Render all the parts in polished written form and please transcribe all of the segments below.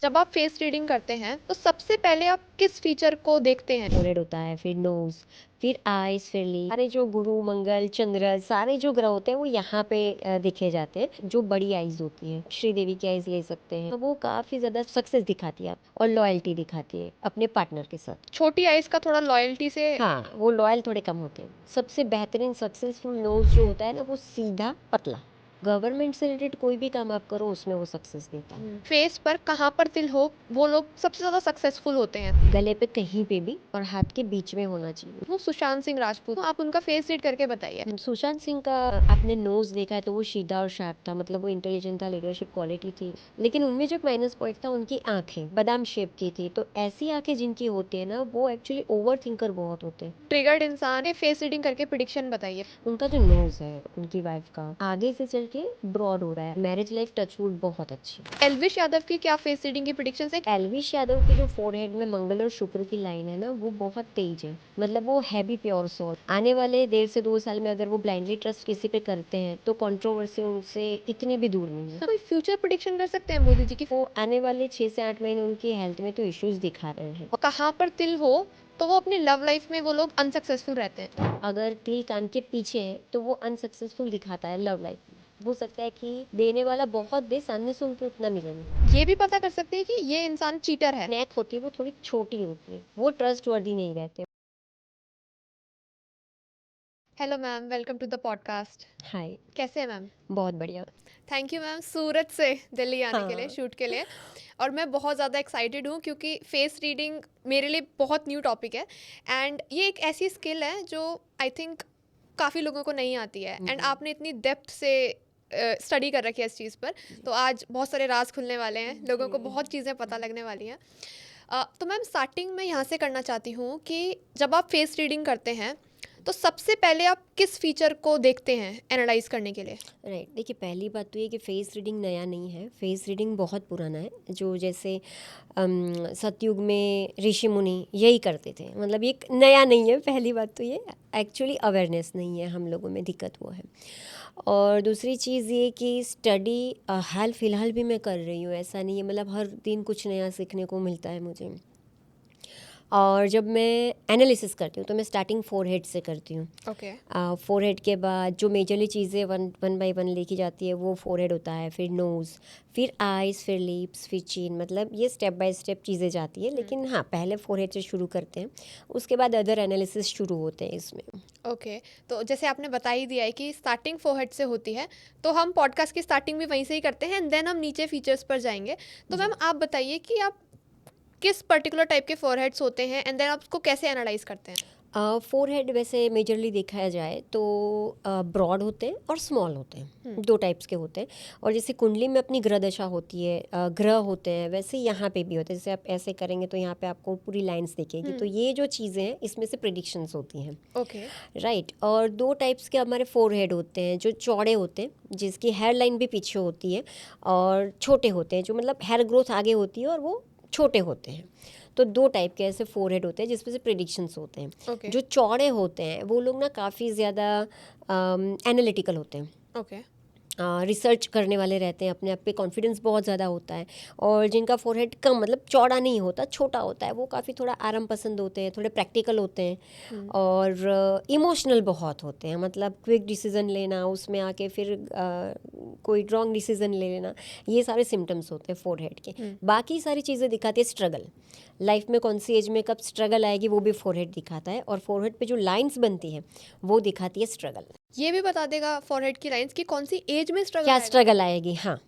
जब आप face reading करते हैं तो सबसे पहले आप किस फीचर को देखते हैं? फोरहेड होता है, फिर नोज, फिर आईज, फिर लिप। सारे जो गुरु मंगल चंद्र सारे जो ग्रह होते हैं वो यहाँ पे दिखे जाते हैं। जो बड़ी आईज होती है, श्रीदेवी की आईज ले सकते हैं, तो वो काफी ज्यादा सक्सेस दिखाती है और लॉयल्टी दिखाती है अपने पार्टनर के साथ। छोटी आइज का थोड़ा लॉयल्टी से। हाँ, वो लॉयल थोड़े कम होते हैं। सबसे बेहतरीन सक्सेसफुल नोज जो होता है ना, वो सीधा पतला। गवर्नमेंट से रिलेटेड कोई भी काम आप करो उसमें वो सक्सेस देता है। फेस पर कहाँ पर तिल हो वो लोग सबसे ज्यादा सक्सेसफुल होते हैं। गले पे कहीं पे भी और हाथ के बीच में होना चाहिए। वो सुशांत सिंह राजपूत, तो आप उनका फेस रीड करके बताइए। सुशांत सिंह का आपने नोज देखा है तो वो सीधा और शार्प था, मतलब वो इंटेलिजेंट था, लीडरशिप क्वालिटी थी। लेकिन उनमें जो माइनस पॉइंट था, उनकी आंखें बादाम शेप की थी। तो ऐसी आंखें जिनकी होती है ना, वो एक्चुअली ओवर थिंकर बहुत होते हैं। ट्रिगर्ड इंसान है, फेस रीडिंग करके प्रिडिक्शन बताइए। उनका जो नोज है उनकी वाइफ का आगे से चल के ब्रॉड हो रहा है। मैरिज लाइफ टचवुड बहुत अच्छी है। एल्विश यादव की क्या फेस रीडिंग की प्रिडिक्शन है? एल्विश यादव की जो फोरहेड में मंगल और शुक्र की लाइन है ना, वो बहुत तेज है। मतलब वो है भी प्योर सोल। आने वाले 1.5 से 2 साल में अगर वो ब्लाइंडली ट्रस्ट किसी पे करते हैं तो कंट्रोवर्सी उनसे इतने भी दूर नहीं है। कोई फ्यूचर प्रिडिक्शन कर सकते हैं मोदी जी की? वो आने वाले 6 से 8 महीने उनकी हेल्थ में तो इश्यूज दिखा रहे हैं। कहाँ पर तिल हो तो वो अपनी लव लाइफ में वो लोग अनसक्सेसफुल रहते हैं? अगर तिल कान के पीछे है तो वो अनसक्सेसफुल दिखाता है लव लाइफ में। हो सकता है कि देने वाला बहुत दे, सामने से उनको उतना मिले नहीं। ये भी पता कर सकते हैं कि ये इंसान चीटर है। नेक होती है वो थोड़ी छोटी होती है, वो ट्रस्ट वर्दी नहीं रहते। Hello ma'am, welcome to the podcast. Hi. कैसे हैं मैम? बहुत बढ़िया। थैंक यू मैम, सूरत से दिल्ली आने के लिए हाँ। शूट के लिए। और मैं बहुत ज़्यादा एक्साइटेड हूँ क्योंकि फेस रीडिंग मेरे लिए बहुत न्यू टॉपिक है। एंड ये एक ऐसी स्किल है जो आई थिंक काफ़ी लोगों को नहीं आती है। एंड आपने इतनी डेप्थ से स्टडी कर रखी है इस चीज़ पर। तो आज बहुत सारे राज खुलने वाले हैं, लोगों को बहुत चीज़ें पता लगने वाली हैं। तो मैम स्टार्टिंग में यहाँ से करना चाहती हूँ कि जब आप फेस रीडिंग करते हैं तो सबसे पहले आप किस फीचर को देखते हैं एनालाइज करने के लिए? राइट, देखिए पहली बात तो ये कि फेस रीडिंग नया नहीं है। फेस रीडिंग बहुत पुराना है। जो जैसे सतयुग में ऋषि मुनि यही करते थे। मतलब ये नया नहीं है। पहली बात तो ये एक्चुअली अवेयरनेस नहीं है हम लोगों में, दिक्कत वो है। और दूसरी चीज़ ये कि स्टडी हाल फिलहाल भी मैं कर रही हूँ, ऐसा नहीं है। मतलब हर दिन कुछ नया सीखने को मिलता है मुझे। और जब मैं एनालिसिस करती हूँ तो मैं स्टार्टिंग फोरहेड से करती हूँ। ओके। फोरहेड के बाद जो मेजरली चीज़ें वन वन बाय वन लिखी जाती है वो फोरहेड होता है, फिर नोज़, फिर आइज़, फिर लिप्स, फिर चीन। मतलब ये स्टेप बाय स्टेप चीज़ें जाती है। लेकिन हाँ, पहले फोरहेड से शुरू करते हैं, उसके बाद अदर एनालिसिस शुरू होते हैं इसमें। ओके। तो जैसे आपने बता ही दिया है कि स्टार्टिंग फोरहेड से होती है, तो हम पॉडकास्ट की स्टार्टिंग भी वहीं से ही करते हैं एंड देन हम नीचे फीचर्स पर जाएंगे। तो जी। मैम आप बताइए कि आप किस पर्टिकुलर टाइप के फोरहेड्स होते हैं एंड देन आप उसको कैसे एनालाइज करते हैं? फोरहेड वैसे मेजरली देखा जाए तो ब्रॉड होते हैं और स्मॉल होते हैं। दो टाइप्स के होते हैं। और जैसे कुंडली में अपनी ग्रह दशा होती है, ग्रह होते हैं, वैसे यहाँ पे भी होते हैं। जैसे आप ऐसे करेंगे तो यहाँ पे आपको पूरी लाइंस दिखेगी। तो ये जो चीज़ें हैं इसमें से प्रिडिक्शंस होती हैं। ओके। राइट। और दो टाइप्स के हमारे फोरहेड होते हैं। जो चौड़े होते हैं, जिसकी हेयर लाइन भी पीछे होती है, और छोटे होते हैं जो मतलब हेयर ग्रोथ आगे होती है और वो छोटे होते हैं। तो दो टाइप के ऐसे फोरहेड होते हैं जिसमें से प्रिडिक्शंस होते हैं। ओके। जो चौड़े होते हैं वो लोग ना काफ़ी ज़्यादा एनालिटिकल होते हैं, ओके। रिसर्च करने वाले रहते हैं, अपने आप पे कॉन्फिडेंस बहुत ज़्यादा होता है। और जिनका फोरहेड कम, मतलब चौड़ा नहीं होता, छोटा होता है, वो काफ़ी थोड़ा आराम पसंद होते हैं, थोड़े प्रैक्टिकल होते हैं। और इमोशनल बहुत होते हैं। मतलब क्विक डिसीजन लेना, उसमें आके फिर कोई रॉन्ग डिसीजन ले लेना, ये सारे सिम्टम्स होते हैं फोरहेड के। बाकी सारी चीज़ें दिखाती है स्ट्रगल। लाइफ में कौन सी एज में कब स्ट्रगल आएगी वो भी फोरहेड दिखाता है। और फोरहेड पे जो लाइंस बनती है वो दिखाती है स्ट्रगल। ये भी बता देगा फॉरहेड की लाइंस की कौन सी एज में स्ट्रगल क्या आएगा? स्ट्रगल आएगी, हाँ।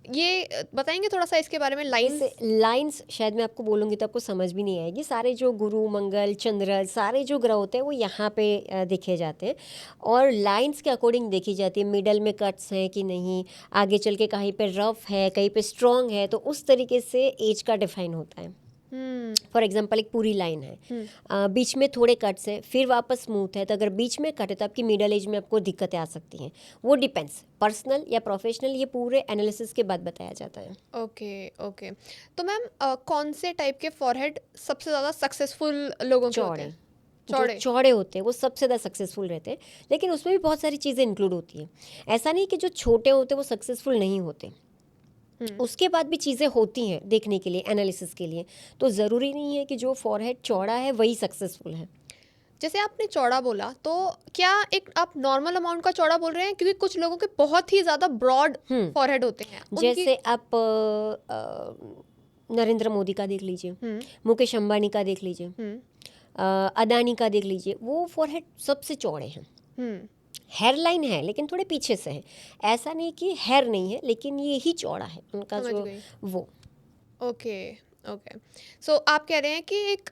ये बताएंगे थोड़ा सा इसके बारे में, लाइंस? जैसे लाइंस शायद मैं आपको बोलूँगी तो आपको समझ भी नहीं आएगी। सारे जो गुरु मंगल चंद्र सारे जो ग्रह होते हैं वो यहाँ पे दिखे जाते हैं। और लाइंस के अकॉर्डिंग देखी जाती है, मिडल में कट्स हैं कि नहीं, आगे चल के कहीं पे रफ है, कहीं पे स्ट्रॉन्ग है, तो उस तरीके से एज का डिफाइन होता है। फॉर एग्जाम्पल एक पूरी लाइन है, बीच में थोड़े कट्स हैं, फिर वापस स्मूथ है। तो अगर बीच में कट है तो आपकी मिडल एज में आपको दिक्कतें आ सकती हैं। वो डिपेंड्स, पर्सनल या प्रोफेशनल, ये पूरे एनालिसिस के बाद बताया जाता है। ओके। ओके। तो मैम कौन से टाइप के फॉरहेड सबसे ज़्यादा सक्सेसफुल लोगों के होते चौड़े। हैं? जो चौड़े। चौड़े होते हैं वो सबसे ज़्यादा सक्सेसफुल रहते हैं। लेकिन उसमें भी बहुत सारी चीज़ें इंक्लूड होती हैं। ऐसा नहीं कि जो छोटे होते हैं वो सक्सेसफुल नहीं होते। उसके बाद भी चीज़ें होती हैं देखने के लिए, एनालिसिस के लिए। तो ज़रूरी नहीं है कि जो फॉरहेड चौड़ा है वही सक्सेसफुल है। जैसे आपने चौड़ा बोला, तो क्या एक आप नॉर्मल अमाउंट का चौड़ा बोल रहे हैं, क्योंकि कुछ लोगों के बहुत ही ज़्यादा ब्रॉड फॉरहेड होते हैं उनकी। जैसे आप नरेंद्र मोदी का देख लीजिए, मुकेश अंबानी का देख लीजिए, अदानी का देख लीजिए, वो फॉरहेड सबसे चौड़े हैं। हेयर लाइन है लेकिन थोड़े पीछे से है, ऐसा नहीं कि हेयर नहीं है, लेकिन ये ही चौड़ा है उनका समझ जो गई। वो। Okay okay. सो आप कह रहे हैं कि एक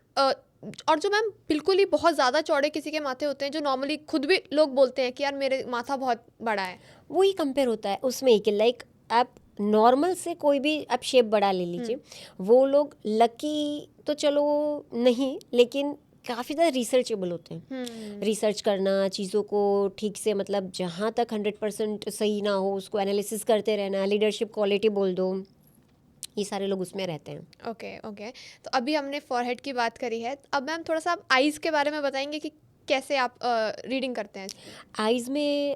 और जो मैम बिल्कुल ही बहुत ज़्यादा चौड़े किसी के माथे होते हैं, जो नॉर्मली खुद भी लोग बोलते हैं कि यार मेरे माथा बहुत बड़ा है। वही कंपेयर होता है उसमें कि लाइक आप नॉर्मल से कोई भी आप शेप बड़ा ले लीजिए, वो लोग लकी तो चलो नहीं, लेकिन काफ़ी ज़्यादा रिसर्चेबल होते हैं। रिसर्च करना चीज़ों को ठीक से, मतलब जहाँ तक 100% सही ना हो उसको एनालिसिस करते रहना, लीडरशिप क्वालिटी बोल दो, ये सारे लोग उसमें रहते हैं। Okay okay. तो अभी हमने फॉरहेड की बात करी है, अब मैम थोड़ा सा आप आईज़ के बारे में बताएंगे कि कैसे आप रीडिंग करते हैं इसकी? आइज़ में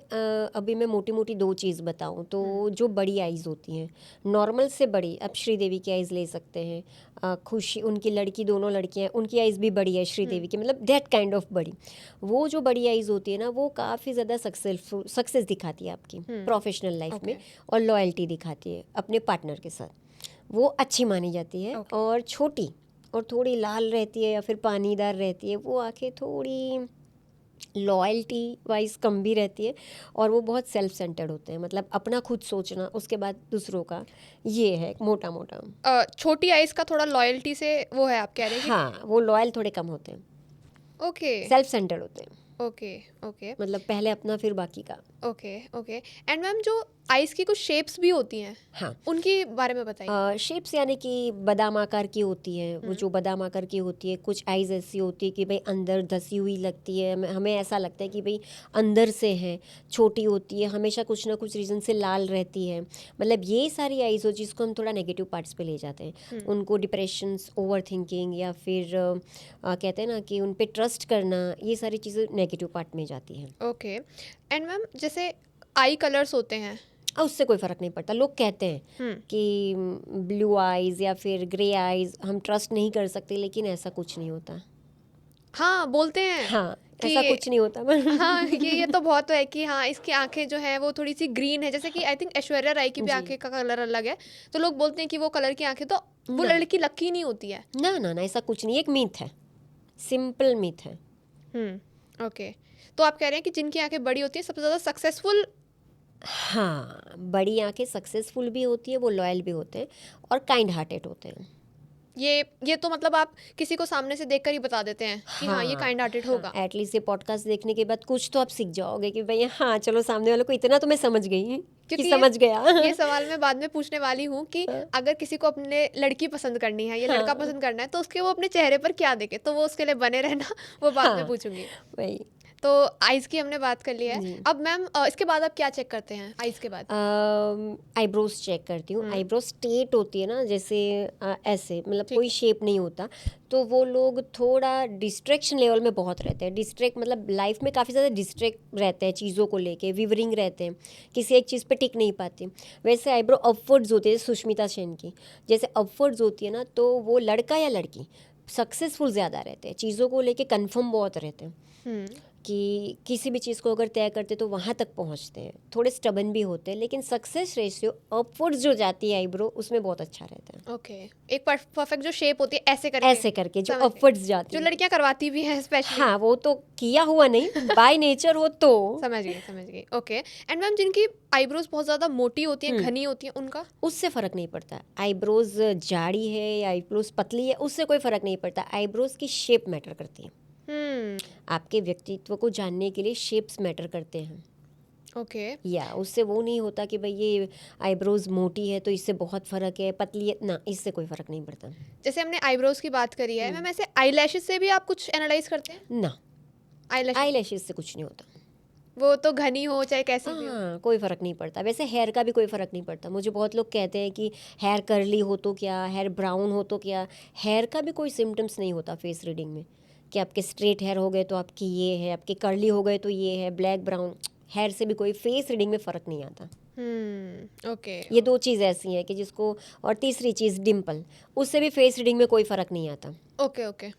अभी मैं मोटी मोटी दो चीज़ बताऊं तो जो बड़ी आइज़ होती हैं, नॉर्मल से बड़ी, अब श्रीदेवी की आइज़ ले सकते हैं, खुशी उनकी लड़की, दोनों लड़कियां, उनकी आइज़ भी बड़ी है श्रीदेवी की, मतलब दैट काइंड ऑफ बड़ी। वो जो बड़ी आइज़ होती है ना, वो काफ़ी ज़्यादा सक्सेस दिखाती है आपकी प्रोफेशनल लाइफ में, और लॉयल्टी दिखाती है अपने पार्टनर के साथ, वो अच्छी मानी जाती है। और छोटी और थोड़ी लाल रहती है या फिर पानीदार रहती है, वो आंखें थोड़ी लॉयल्टी वाइज कम भी रहती है, और वो बहुत सेल्फ सेंटर्ड होते हैं, मतलब अपना खुद सोचना उसके बाद दूसरों का, ये है मोटा मोटा। छोटी आइज़ का थोड़ा लॉयल्टी से वो है, आप कह रहे हैं हाँ, वो लॉयल थोड़े कम होते हैं, कि ओके सेल्फ सेंटर्ड होते हैं, ओके ओके मतलब पहले अपना फिर बाकी का। Okay okay. एंड मैम जो आइज़ की कुछ शेप्स भी होती हैं, हाँ, उनके बारे में बताइए। शेप्स यानी कि बादाम आकार की होती है, वो जो बादाम आकार की होती है, कुछ आइज़ ऐसी होती है कि भाई अंदर धसी हुई लगती है, हमें ऐसा लगता है कि भाई अंदर से है, छोटी होती है, हमेशा कुछ ना कुछ रीज़न से लाल रहती है, मतलब ये सारी आइज़ हो जिसको हम थोड़ा नेगेटिव पार्ट्स पे ले जाते हैं, उनको डिप्रेशंस, ओवर थिंकिंग, या फिर कहते हैं ना कि उन पे ट्रस्ट करना, ये सारी चीज़ें नेगेटिव पार्ट में जाती हैं। ओके। एंड मैम जैसे आई कलर्स होते हैं, उससे कोई फ़र्क नहीं पड़ता। लोग कहते हैं कि ब्लू आइज़ या फिर ग्रे आइज़ हम ट्रस्ट नहीं कर सकते, लेकिन ऐसा कुछ नहीं होता। हाँ बोलते हैं हाँ, कि ऐसा कुछ नहीं होता। हाँ ये तो बहुत है कि हाँ इसकी आंखें जो हैं वो थोड़ी सी ग्रीन है, जैसे कि आई थिंक ऐश्वर्या राय की भी जी। आंखें का कलर अलग है, तो लोग बोलते हैं कि वो कलर की आंखें, तो वो ना। लड़की लकी नहीं होती है। ना ना ना, ऐसा कुछ नहीं, एक मिथ है, सिंपल मिथ है। ओके। तो आप कह रहे हैं कि जिनकी आंखें बड़ी होती है सबसे ज़्यादा सक्सेसफुल। हाँ, बड़ी आंखें सक्सेसफुल भी होती है, वो लॉयल भी होते हैं और काइंड हार्टेड होते हैं। ये तो मतलब आप किसी को सामने से देखकर ही बता देते हैं कि हाँ ये काइंड हार्टेड होगा। एटलीस्ट ये पॉडकास्ट देखने के बाद कुछ तो आप सीख जाओगे कि भाई हाँ चलो, सामने वाले को इतना तो मैं समझ गई कि समझ गया। ये सवाल मैं बाद में पूछने वाली हूँ कि अगर किसी को अपने लड़की पसंद करनी है या लड़का पसंद करना है, तो उसके वो अपने चेहरे पर क्या देखे, तो वो उसके लिए बने रहना, वो बाद में पूछूंगी। वही। तो आइज की हमने बात कर ली है, अब मैम इसके बाद आप क्या चेक करते हैं आइज के बाद? आईब्रोज चेक करती हूँ। आईब्रो स्ट्रेट होती है ना, जैसे ऐसे, मतलब कोई शेप नहीं होता, तो वो लोग थोड़ा डिस्ट्रैक्शन लेवल में बहुत रहते हैं। डिस्ट्रैक्ट मतलब लाइफ में काफ़ी ज़्यादा डिस्ट्रैक्ट रहते हैं चीज़ों को लेके, विवरिंग रहते हैं, किसी एक चीज़ पे टिक नहीं पाते। वैसे आईब्रो अपवर्ड्स होती है, सुष्मिता सेन की जैसे अपवर्ड्स होती है ना, तो वो लड़का या लड़की सक्सेसफुल ज़्यादा रहते हैं, चीज़ों को लेके कंफर्म बहुत रहते हैं कि किसी भी चीज़ को अगर तय करते तो वहाँ तक पहुँचते हैं। थोड़े स्टबन भी होते हैं, लेकिन सक्सेस रेशियो अपवर्ड्स जो जाती है आईब्रो, उसमें बहुत अच्छा रहता है। ओके। एक परफेक्ट जो शेप होती है ऐसे करके जो अपवर्ड्स जाती जो है, लड़कियां करवाती भी हैं स्पेशली। हाँ, वो तो किया हुआ नहीं, बाय नेचर हो तो। समझ गई। ओके। एंड मैम जिनकी आईब्रोज बहुत ज़्यादा मोटी होती हैं, घनी होती हैं, उनका उससे फ़र्क नहीं पड़ता। आईब्रोज जाड़ी है या आईब्रोज पतली है, उससे कोई फ़र्क नहीं पड़ता। आईब्रोज की शेप मैटर करती है। आपके व्यक्तित्व को जानने के लिए शेप्स मैटर करते हैं। ओके। या उससे वो नहीं होता कि भाई ये आईब्रोज मोटी है तो इससे बहुत फ़र्क है, पतली है ना, इससे कोई फ़र्क नहीं पड़ता। जैसे हमने आईब्रोज की बात करी है, मैम ऐसे आईलैशेस से भी आप कुछ एनालाइज करते हैं? ना, आईलैशेस से कुछ नहीं होता। वो तो घनी हो चाहे कैसी भी हो। हाँ, कोई फ़र्क नहीं पड़ता। वैसे हेयर का भी कोई फ़र्क नहीं पड़ता। मुझे बहुत लोग कहते हैं कि हेयर कर्ली हो तो क्या, हेयर ब्राउन हो तो क्या। हेयर का भी कोई सिम्टम्स नहीं होता फेस रीडिंग में कि आपके स्ट्रेट हेयर हो गए तो आपकी ये है, आपके कर्ली हो गए तो ये है, ब्लैक ब्राउन। हेयर से भी कोई फेस रीडिंग में फ़र्क नहीं आता। ओके ये दो चीज़ ऐसी हैं कि जिसको, और तीसरी चीज़ डिम्पल, उससे भी फेस रीडिंग में कोई फ़र्क नहीं आता। Okay okay.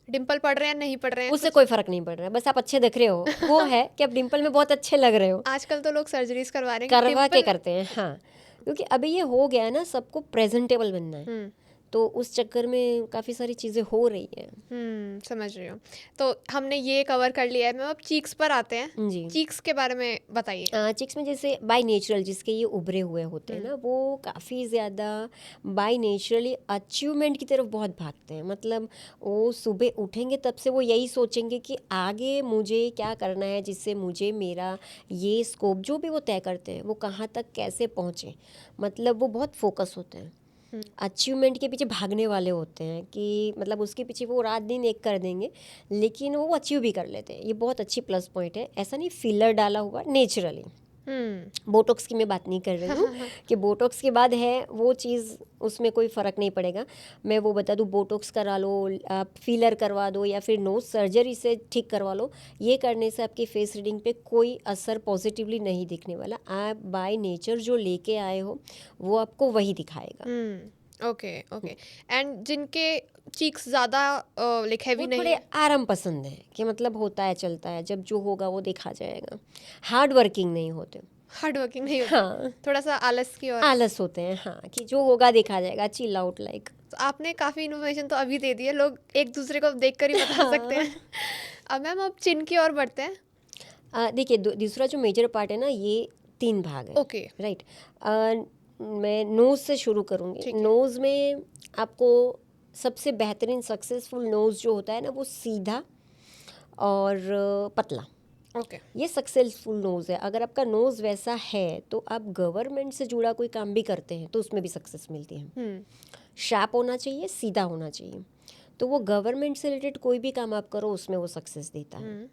डिम्पल पड़ रहे हैं नहीं पड़ रहे हैं उससे कोई फ़र्क नहीं पड़ रहा है, बस आप अच्छे दिख रहे हो, वो है कि आप डिम्पल में बहुत अच्छे लग रहे हो। आजकल तो लोग सर्जरीज करवा रहे हैं कि करवा के dimple- करते हैं, हाँ, क्योंकि अभी ये हो गया है ना, सबको प्रेजेंटेबल बनना है, हम्म तो उस चक्कर में काफ़ी सारी चीज़ें हो रही हैं। समझ रही हूँ। तो हमने ये कवर कर लिया है मैम, अब चीक्स पर आते हैं। जी। चीक्स के बारे में बताइए। चिक्स में जैसे बाय नेचुरल जिसके ये उभरे हुए होते हैं ना, वो काफ़ी ज़्यादा बाय नेचुरली अचीवमेंट की तरफ बहुत भागते हैं। मतलब वो सुबह उठेंगे तब से वो यही सोचेंगे कि आगे मुझे क्या करना है, जिससे मुझे मेरा ये स्कोप जो भी वो तय करते हैं वो कहाँ तक कैसे पहुँचे। मतलब वो बहुत फोकस होते हैं, अचीवमेंट के पीछे भागने वाले होते हैं कि मतलब उसके पीछे वो रात दिन एक कर देंगे, लेकिन वो अचीव भी कर लेते हैं। ये बहुत अच्छी प्लस पॉइंट है, ऐसा नहीं फिलर डाला हुआ, नेचुरली। बोटॉक्स की मैं बात नहीं कर रही हूँ कि बोटॉक्स के बाद है वो चीज़, उसमें कोई फ़र्क नहीं पड़ेगा। मैं वो बता दूँ, बोटॉक्स करा लो, आप फिलर करवा दो या फिर नोज सर्जरी से ठीक करवा लो, ये करने से आपकी फेस रीडिंग पे कोई असर पॉजिटिवली नहीं दिखने वाला। आप बाय नेचर जो लेके आए हो वो आपको वही दिखाएगा। Okay okay. एंड जिनके चीक्स ज़्यादा लाइक हैवी वो नहीं थोड़े है, आराम पसंद है कि मतलब होता है चलता है, जब जो होगा वो देखा जाएगा। हार्ड वर्किंग नहीं होते, हार्ड वर्किंग नहीं होते, हाँ, थोड़ा सा आलस की और आलस होते हैं, हाँ, कि जो होगा देखा जाएगा, चिल आउट लाइक। तो आपने काफ़ी इन्फॉर्मेशन तो अभी दे दी है, लोग एक दूसरे को देख कर ही बता सकते हैं। अब मैम अब चिन की ओर बढ़ते हैं। देखिए, दूसरा जो मेजर पार्ट है ना, ये 3 भाग है, ओके राइट। मैं नोज़ से शुरू करूँगी। ठीक है। नोज़ में आपको सबसे बेहतरीन सक्सेसफुल नोज़ जो होता है ना, वो सीधा और पतला, ओके ये सक्सेसफुल नोज़ है। अगर आपका नोज़ वैसा है तो आप गवर्नमेंट से जुड़ा कोई काम भी करते हैं तो उसमें भी सक्सेस मिलती है। शार्प होना चाहिए, सीधा होना चाहिए, तो वो गवर्नमेंट से रिलेटेड कोई भी काम आप करो उसमें वो सक्सेस देता है।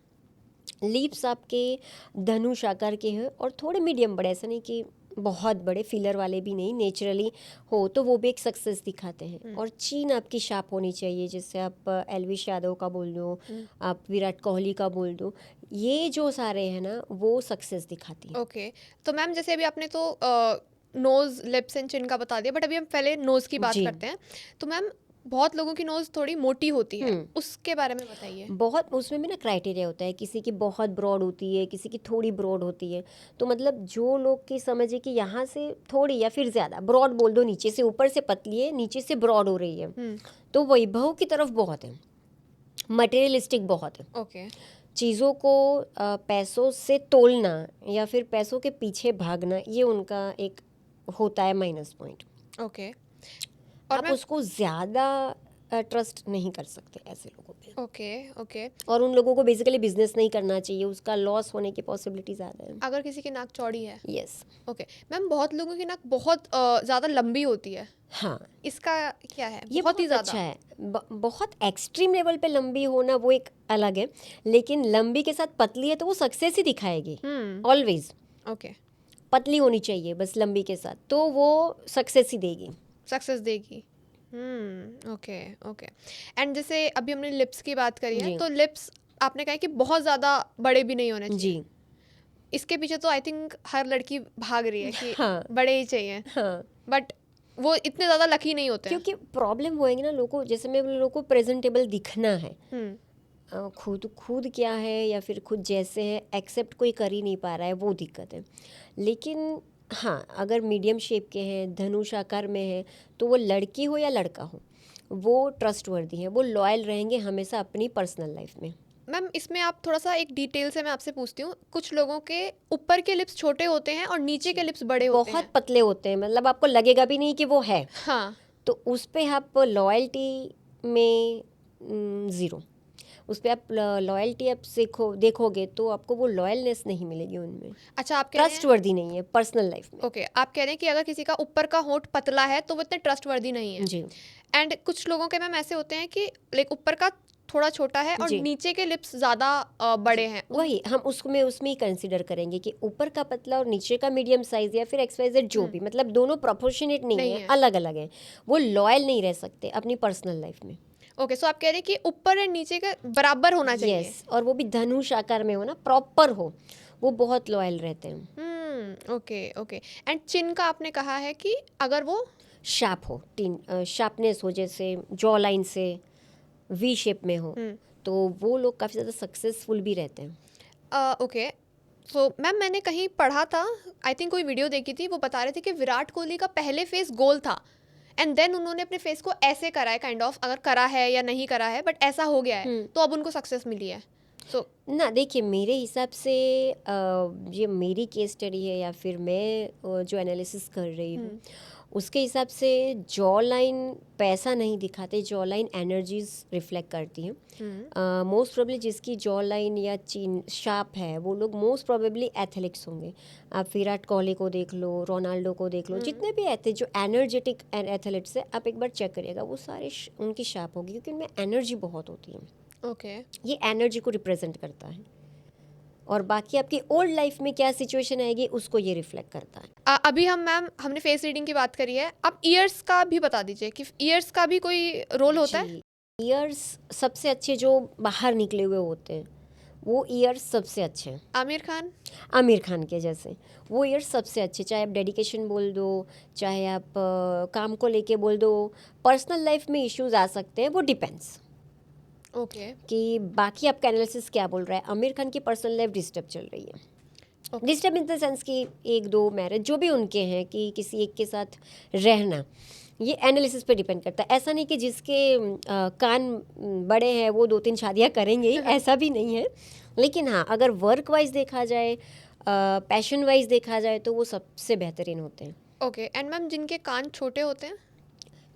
लिप्स आपके धनुष आकार के हैं और थोड़े मीडियम बड़े, ऐसा नहीं कि बहुत बड़े, फिलर वाले भी नहीं, नेचुरली हो तो वो भी एक सक्सेस दिखाते हैं। और चीन आपकी शार्प होनी चाहिए, जैसे आप एलविश यादव का बोल दो, आप विराट कोहली का बोल दो, ये जो सारे हैं ना वो सक्सेस दिखाती है। ओके। तो मैम जैसे अभी आपने तो नोज लिप्स एंड चिन का बता दिया, बट अभी हम पहले नोज की बात जी। करते हैं। तो मैम बहुत लोगों की नोज थोड़ी मोटी होती है, उसके बारे में बताइए। बहुत, उसमें भी ना क्राइटेरिया होता है, किसी की बहुत ब्रॉड होती है, किसी की थोड़ी ब्रॉड होती है। तो मतलब जो लोग की समझे कि यहाँ से थोड़ी या फिर ज़्यादा ब्रॉड बोल दो, नीचे से, ऊपर से पतली है, नीचे से ब्रॉड हो रही है, तो वैभव की तरफ बहुत है, मटेरियलिस्टिक बहुत है। ओके चीज़ों को पैसों से तोलना या फिर पैसों के पीछे भागना, ये उनका एक होता है माइनस पॉइंट। ओके। और आप मैम उसको ज़्यादा ट्रस्ट नहीं कर सकते ऐसे लोगों पे, ओके ओके। और उन लोगों को बेसिकली बिजनेस नहीं करना चाहिए, उसका लॉस होने की पॉसिबिलिटी ज़्यादा है। अगर किसी की नाक चौड़ी है, यस। ओके मैम, बहुत लोगों की नाक बहुत ज़्यादा लंबी होती है, हाँ, इसका क्या है? ये बहुत ही बहुत ज़्यादा। अच्छा है। बहुत एक्सट्रीम लेवल पे लंबी होना वो एक अलग है, लेकिन लंबी के साथ पतली है तो वो सक्सेस ही दिखाएगी ऑलवेज। ओके, पतली होनी चाहिए बस लंबी के साथ, तो वो सक्सेस ही देगी। सक्सेस देगी। Okay okay. एंड जैसे अभी हमने लिप्स की बात करी है, जी। तो लिप्स आपने कहा है कि बहुत ज़्यादा बड़े भी नहीं होने चाहिए। जी। इसके पीछे तो आई थिंक हर लड़की भाग रही है कि हाँ। बड़े ही चाहिए, हाँ, बट वो इतने ज़्यादा लकी नहीं होते हैं। क्योंकि प्रॉब्लम वो है ना, लोगों को, जैसे मैं लोगों को प्रेजेंटेबल दिखना है, खुद खुद क्या है या फिर खुद जैसे है एक्सेप्ट कोई कर ही नहीं पा रहा है, वो दिक्कत है। लेकिन हाँ, अगर मीडियम शेप के हैं, धनुष आकार में है, तो वो लड़की हो या लड़का हो, वो ट्रस्टवर्दी हैं, वो लॉयल रहेंगे हमेशा अपनी पर्सनल लाइफ में। मैम इसमें आप थोड़ा सा एक डिटेल से मैं आपसे पूछती हूँ, कुछ लोगों के ऊपर के लिप्स छोटे होते हैं और नीचे के लिप्स बड़े होते बहुत हैं। पतले होते हैं, मतलब आपको लगेगा भी नहीं कि वो है, हाँ तो उस पे आप लॉयल्टी में ज़ीरो, उस पर आप लॉयल्टी आप देखोगे तो आपको वो लॉयलनेस नहीं मिलेगी उनमें, अच्छा, आप कह रहे हैं, ट्रस्टवर्दी नहीं है पर्सनल लाइफ में। ओके, आप कह रहे हैं कि अगर किसी का ऊपर का होंठ पतला है तो वो इतने ट्रस्टवर्दी नहीं है। जी। एंड कुछ लोगों के मैम ऐसे होते हैं कि लाइक ऊपर का थोड़ा छोटा है और जी। नीचे के लिप्स ज़्यादा बड़े हैं। वही हम उसमें ही कंसिडर करेंगे कि ऊपर का पतला और नीचे का मीडियम साइज या फिर XYZ जो भी, मतलब दोनों प्रोपोर्शनेट नहीं नहीं है, है। अलग अलग है, वो लॉयल नहीं रह सकते अपनी पर्सनल लाइफ में। ओके, सो आप कह रहे हैं कि ऊपर और नीचे का बराबर होना चाहिए। यस, और वो भी धनुष आकार में हो ना, प्रॉपर हो, वो बहुत लॉयल रहते हैं। Okay okay. एंड चिन का आपने कहा है कि अगर वो शार्प हो, शार्पनेस हो, जैसे जॉ लाइन से वी शेप में हो, हम्म, तो वो लोग काफ़ी ज़्यादा सक्सेसफुल भी रहते हैं। ओके। सो मैम मैंने कहीं पढ़ा था, आई थिंक कोई वीडियो देखी थी, वो बता रहे थे कि विराट कोहली का पहले फेस गोल था एंड देन उन्होंने अपने फेस को ऐसे करा है, काइंड ऑफ, अगर करा है या नहीं करा है बट ऐसा हो गया है हम्म। तो अब उनको सक्सेस मिली है। सो ना देखिए, मेरे हिसाब से ये मेरी केस स्टडी है या फिर मैं जो एनालिसिस कर रही हूँ, उसके हिसाब से जॉ लाइन पैसा नहीं दिखाते, जॉ लाइन एनर्जीज रिफ्लेक्ट करती हैं। मोस्ट प्रोबेबली जिसकी जॉ लाइन या चीन शार्प है वो लोग मोस्ट प्रोबेबली एथलेटिक्स होंगे। आप विराट कोहली को देख लो, रोनाल्डो को देख लो, जितने भी एथे जो एनर्जेटिक एथलेट्स है, आप एक बार चेक करिएगा, वो सारे उनकी शार्प होगी क्योंकि उनमें एनर्जी बहुत होती है। ओके ये एनर्जी को रिप्रेजेंट करता है, और बाकी आपकी ओल्ड लाइफ में क्या सिचुएशन आएगी उसको ये रिफ्लेक्ट करता है। अभी हमने फेस रीडिंग की बात करी है, आप ईयर्स का भी बता दीजिए कि ईयर्स का भी कोई रोल होता है। ईयर्स सबसे अच्छे जो बाहर निकले हुए होते हैं वो ईयर्स सबसे अच्छे हैं। आमिर खान के जैसे वो ईयर्स सबसे अच्छे, चाहे आप डेडिकेशन बोल दो, चाहे आप काम को लेके बोल दो, पर्सनल लाइफ में इश्यूज आ सकते हैं, वो डिपेंड्स ओके कि बाकी आपका एनालिसिस क्या बोल रहा है। आमिर खान की पर्सनल लाइफ डिस्टर्ब चल रही है, डिस्टर्ब इन द सेंस कि एक दो मैरिज जो भी उनके हैं, कि किसी एक के साथ रहना, ये एनालिसिस पे डिपेंड करता है। ऐसा नहीं कि जिसके कान बड़े हैं वो 2-3 शादियां करेंगे ही, ऐसा भी नहीं है। लेकिन हाँ, अगर वर्क वाइज देखा जाए, पैशन वाइज देखा जाए, तो वो सबसे बेहतरीन होते हैं। ओके। एंड मैम जिनके कान छोटे होते हैं,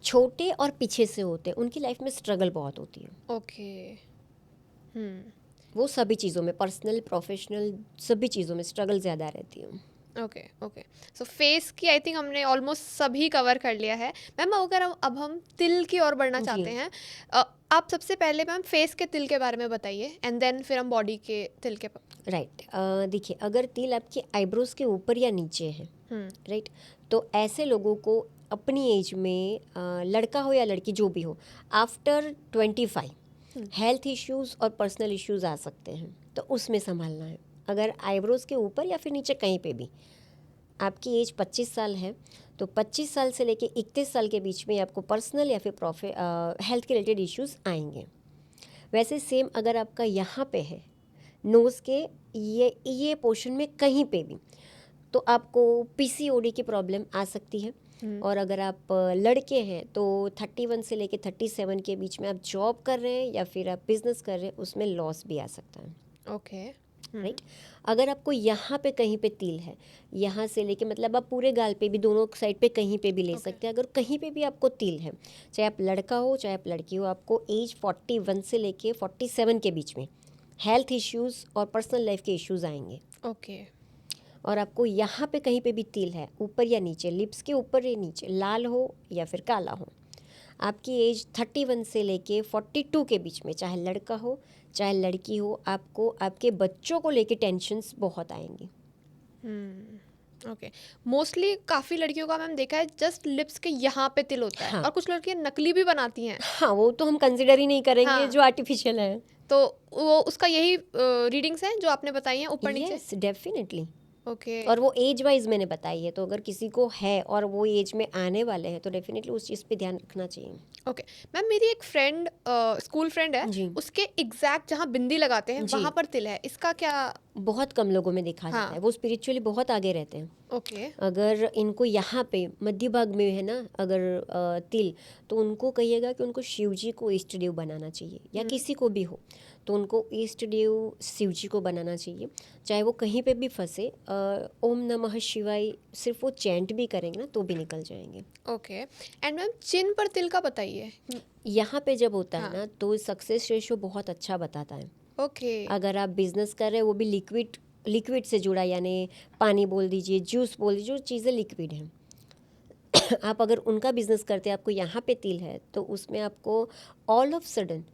छोटे और पीछे से होते हैं, उनकी लाइफ में स्ट्रगल बहुत होती है। ओके वो सभी चीज़ों में, पर्सनल प्रोफेशनल सभी चीज़ों में स्ट्रगल ज़्यादा रहती है। Okay okay. सो फेस की आई थिंक हमने ऑलमोस्ट सभी कवर कर लिया है। मैम अगर अब हम तिल की ओर बढ़ना जी। चाहते हैं, आप सबसे पहले मैम फेस के तिल के बारे में बताइए एंड देन फिर हम बॉडी के तिल के राइट। देखिए, अगर तिल आपके आईब्रोज के ऊपर या नीचे है, राइट, तो ऐसे लोगों को अपनी एज में, लड़का हो या लड़की जो भी हो, आफ्टर 25 हेल्थ इश्यूज और पर्सनल इश्यूज आ सकते हैं, तो उसमें संभालना है। अगर आईब्रोज के ऊपर या फिर नीचे कहीं पे भी आपकी एज 25 साल है, तो 25 साल से लेके 31 साल के बीच में आपको पर्सनल या फिर हेल्थ के रिलेटेड इश्यूज आएंगे। वैसे सेम अगर आपका यहाँ पे है, नोज़ के ये पोर्शन में कहीं पे भी, तो आपको पीसीओडी की प्रॉब्लम आ सकती है। और अगर आप लड़के हैं तो 31 से लेके 37 के बीच में आप जॉब कर रहे हैं या फिर आप बिजनेस कर रहे हैं, उसमें लॉस भी आ सकता है। Okay right. अगर आपको यहाँ पे कहीं पे तिल है, यहाँ से लेके मतलब आप पूरे गाल पे भी, दोनों साइड पे कहीं पे भी ले सकते हैं। अगर कहीं पे भी आपको तिल है, चाहे आप लड़का हो चाहे आप लड़की हो, आपको एज 41 से लेके 47 के बीच में हेल्थ इश्यूज़ और पर्सनल लाइफ के इश्यूज़ आएंगे। ओके। और आपको यहाँ पे कहीं पे भी तिल है, ऊपर या नीचे, लिप्स के ऊपर या नीचे, लाल हो या फिर काला हो, आपकी एज 31 से लेके 42 के बीच में, चाहे लड़का हो चाहे लड़की हो, आपको आपके बच्चों को लेके टेंशन्स बहुत आएंगी। ओके। मोस्टली काफ़ी लड़कियों का मैम देखा है जस्ट लिप्स के यहाँ पे तिल होता है। हाँ। और कुछ लड़कियाँ नकली भी बनाती हैं। हाँ, वो तो हम कंसिडर ही नहीं करेंगे, हाँ। जो आर्टिफिशियल है। तो वो उसका यही रीडिंग्स हैं जो आपने बताई हैं ऊपर नीचे। Yes, definitely. ओके। और वो एज वाइज मैंने बताई है, तो अगर किसी को है और वो एज में आने वाले हैं, तो डेफिनेटली उस चीज़ पे ध्यान रखना चाहिए। ओके मैम, मेरी एक फ्रेंड, स्कूल फ्रेंड है, जी। उसके एग्जैक्ट जहाँ बिंदी लगाते हैं जी। वहाँ पर तिल है, इसका क्या? बहुत कम लोगों में देखा जाता है, वो स्पिरिचुअली बहुत आगे रहते हैं। ओके अगर इनको यहाँ पे मध्य भाग में है ना, अगर तिल, तो उनको कहिएगा कि उनको शिव जी को इष्ट देव बनाना चाहिए, या किसी को भी हो तो उनको इष्ट देव शिव जी को बनाना चाहिए। चाहे वो कहीं पे भी फंसे, ओम नमः शिवाय सिर्फ वो चैंट भी करेंगे ना तो भी निकल जाएंगे। ओके। एंड मैम चिन पर तिल का बताइए। यहाँ पे जब होता है हाँ। ना, तो सक्सेस रेशो बहुत अच्छा बताता है। ओके अगर आप बिजनेस कर रहे हैं, वो भी लिक्विड से जुड़ा, यानी पानी बोल दीजिए, जूस बोल दीजिए, जो चीज़ें लिक्विड हैं, आप अगर उनका बिजनेस करते हैं, आपको यहाँ पे तिल है, तो उसमें आपको ऑल ऑफ सडन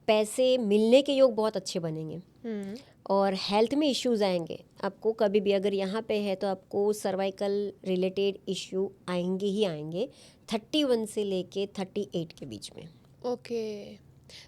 पैसे मिलने के योग बहुत अच्छे बनेंगे। और हेल्थ में इश्यूज आएंगे आपको, कभी भी अगर यहाँ पे है तो आपको सर्वाइकल रिलेटेड इश्यू आएंगे ही आएंगे, 31 से लेके 38 के बीच में। ओके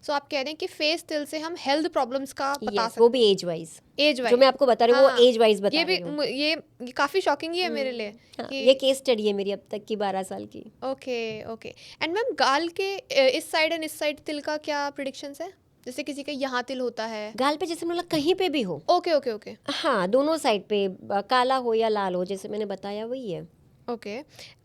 सो आप कह रहे हैं कि फेस तिल से हम हेल्थ प्रॉब्लम्स का बता यस, वो सकते भी एज वाइज, हैं, एज जो वाइज। मैं आपको बता रही हूँ हाँ, वो एज वाइज बता ये भी रही हूँ। ये काफ़ी शॉकिंग ही है मेरे लिए हाँ, कि ये केस स्टडी है मेरी अब तक की 12 साल की। Okay okay. एंड मैम गाल के इस साइड एंड इस साइड तिल का क्या प्रिडिक्शंस है? जैसे किसी का यहाँ तिल होता है। गाल पे जैसे मतलब कहीं पे भी हो, ओके ओके ओके हाँ दोनों साइड पे, काला हो या लाल हो, जैसे मैंने बताया वही है। ओके।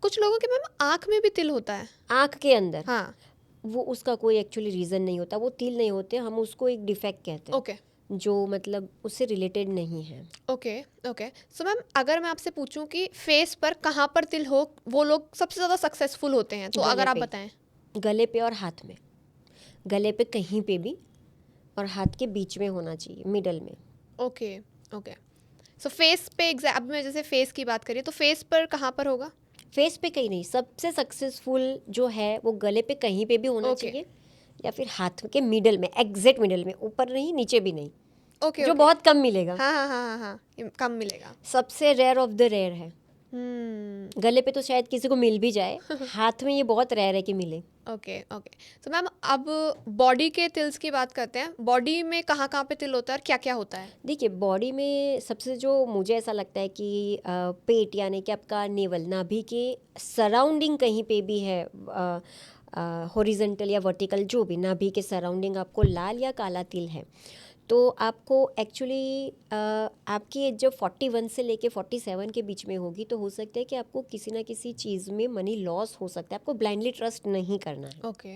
कुछ लोगों के मैम आँख में भी तिल होता है। आँख के अंदर, हाँ वो उसका कोई एक्चुअली रीज़न नहीं होता, वो तिल नहीं होते, हम उसको एक डिफेक्ट कहते हैं, ओके जो मतलब उससे रिलेटेड नहीं है। Okay okay. सो मैम अगर मैं आपसे पूछूं कि फेस पर कहाँ पर तिल हो वो लोग सबसे ज़्यादा सक्सेसफुल होते हैं, तो गले अगर आप पे, बताएं। गले पे और हाथ में, गले पे कहीं पे भी और हाथ के बीच में होना चाहिए, मिडल में। Okay okay. सो फेस पे एग्जैक्ट, अब मैं जैसे फेस की बात करिए तो फेस पर कहाँ पर होगा? फेस पे कहीं नहीं, सबसे सक्सेसफुल जो है वो गले पे कहीं पे भी होना ओके चाहिए, या फिर हाथ के मिडल में, एग्जैक्ट मिडल में, ऊपर नहीं नीचे भी नहीं, ओके जो ओके। बहुत कम मिलेगा, हाँ हाँ हाँ हाँ हाँ, ये कम मिलेगा। सबसे रेयर ऑफ द रेयर है। हम्म। गले पे तो शायद किसी को मिल भी जाए, हाथ में ये बहुत रेयर है कि मिले। Okay okay. तो मैम अब बॉडी के तिल्स की बात करते हैं। बॉडी में कहाँ पे तिल होता है और क्या क्या होता है? देखिए बॉडी में सबसे जो मुझे ऐसा लगता है कि पेट यानी कि आपका नेवल, नाभि के सराउंडिंग कहीं पे भी है, हॉरिजॉन्टल या वर्टिकल, जो भी नाभि के सराउंडिंग आपको लाल या काला तिल है, तो आपको एक्चुअली आपकी एज जब 41 से लेके 47 के बीच में होगी, तो हो सकता है कि आपको किसी ना किसी चीज़ में मनी लॉस हो सकता है, आपको ब्लाइंडली ट्रस्ट नहीं करना है। ओके।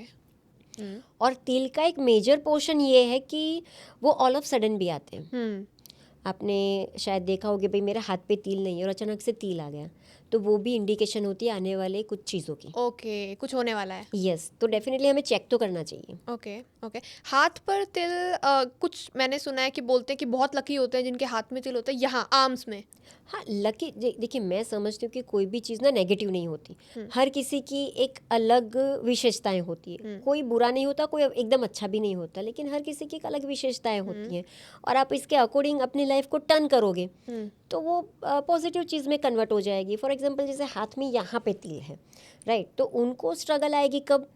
और तिल का एक मेजर पोर्शन ये है कि वो ऑल ऑफ सडन भी आते हैं। हम्म। आपने शायद देखा होगा भाई मेरे हाथ पे तिल नहीं है और अचानक से तिल आ गया, तो वो भी इंडिकेशन होती है आने वाले कुछ चीज़ों की। ओके, कुछ होने वाला है। यस, तो डेफिनेटली हमें चेक तो करना चाहिए। Okay okay. हाथ पर तिल कुछ मैंने सुना है कि बोलते हैं कि बहुत लकी होते हैं जिनके हाथ में तिल होता है, यहाँ आर्म्स में। हाँ लकी, देखिए मैं समझती हूँ कि कोई भी चीज़ ना नेगेटिव नहीं होती, हम्म। हर किसी की एक अलग विशेषताएं होती है, कोई बुरा नहीं होता, कोई एकदम अच्छा भी नहीं होता, लेकिन हर किसी की एक अलग विशेषताएं होती हैं, और आप इसके अकॉर्डिंग अपनी लाइफ को टर्न करोगे तो वो पॉजिटिव चीज़ में कन्वर्ट हो जाएगी। फॉर एग्जांपल जैसे हाथ में यहाँ पे तिल है, राइट, तो उनको स्ट्रगल आएगी कब,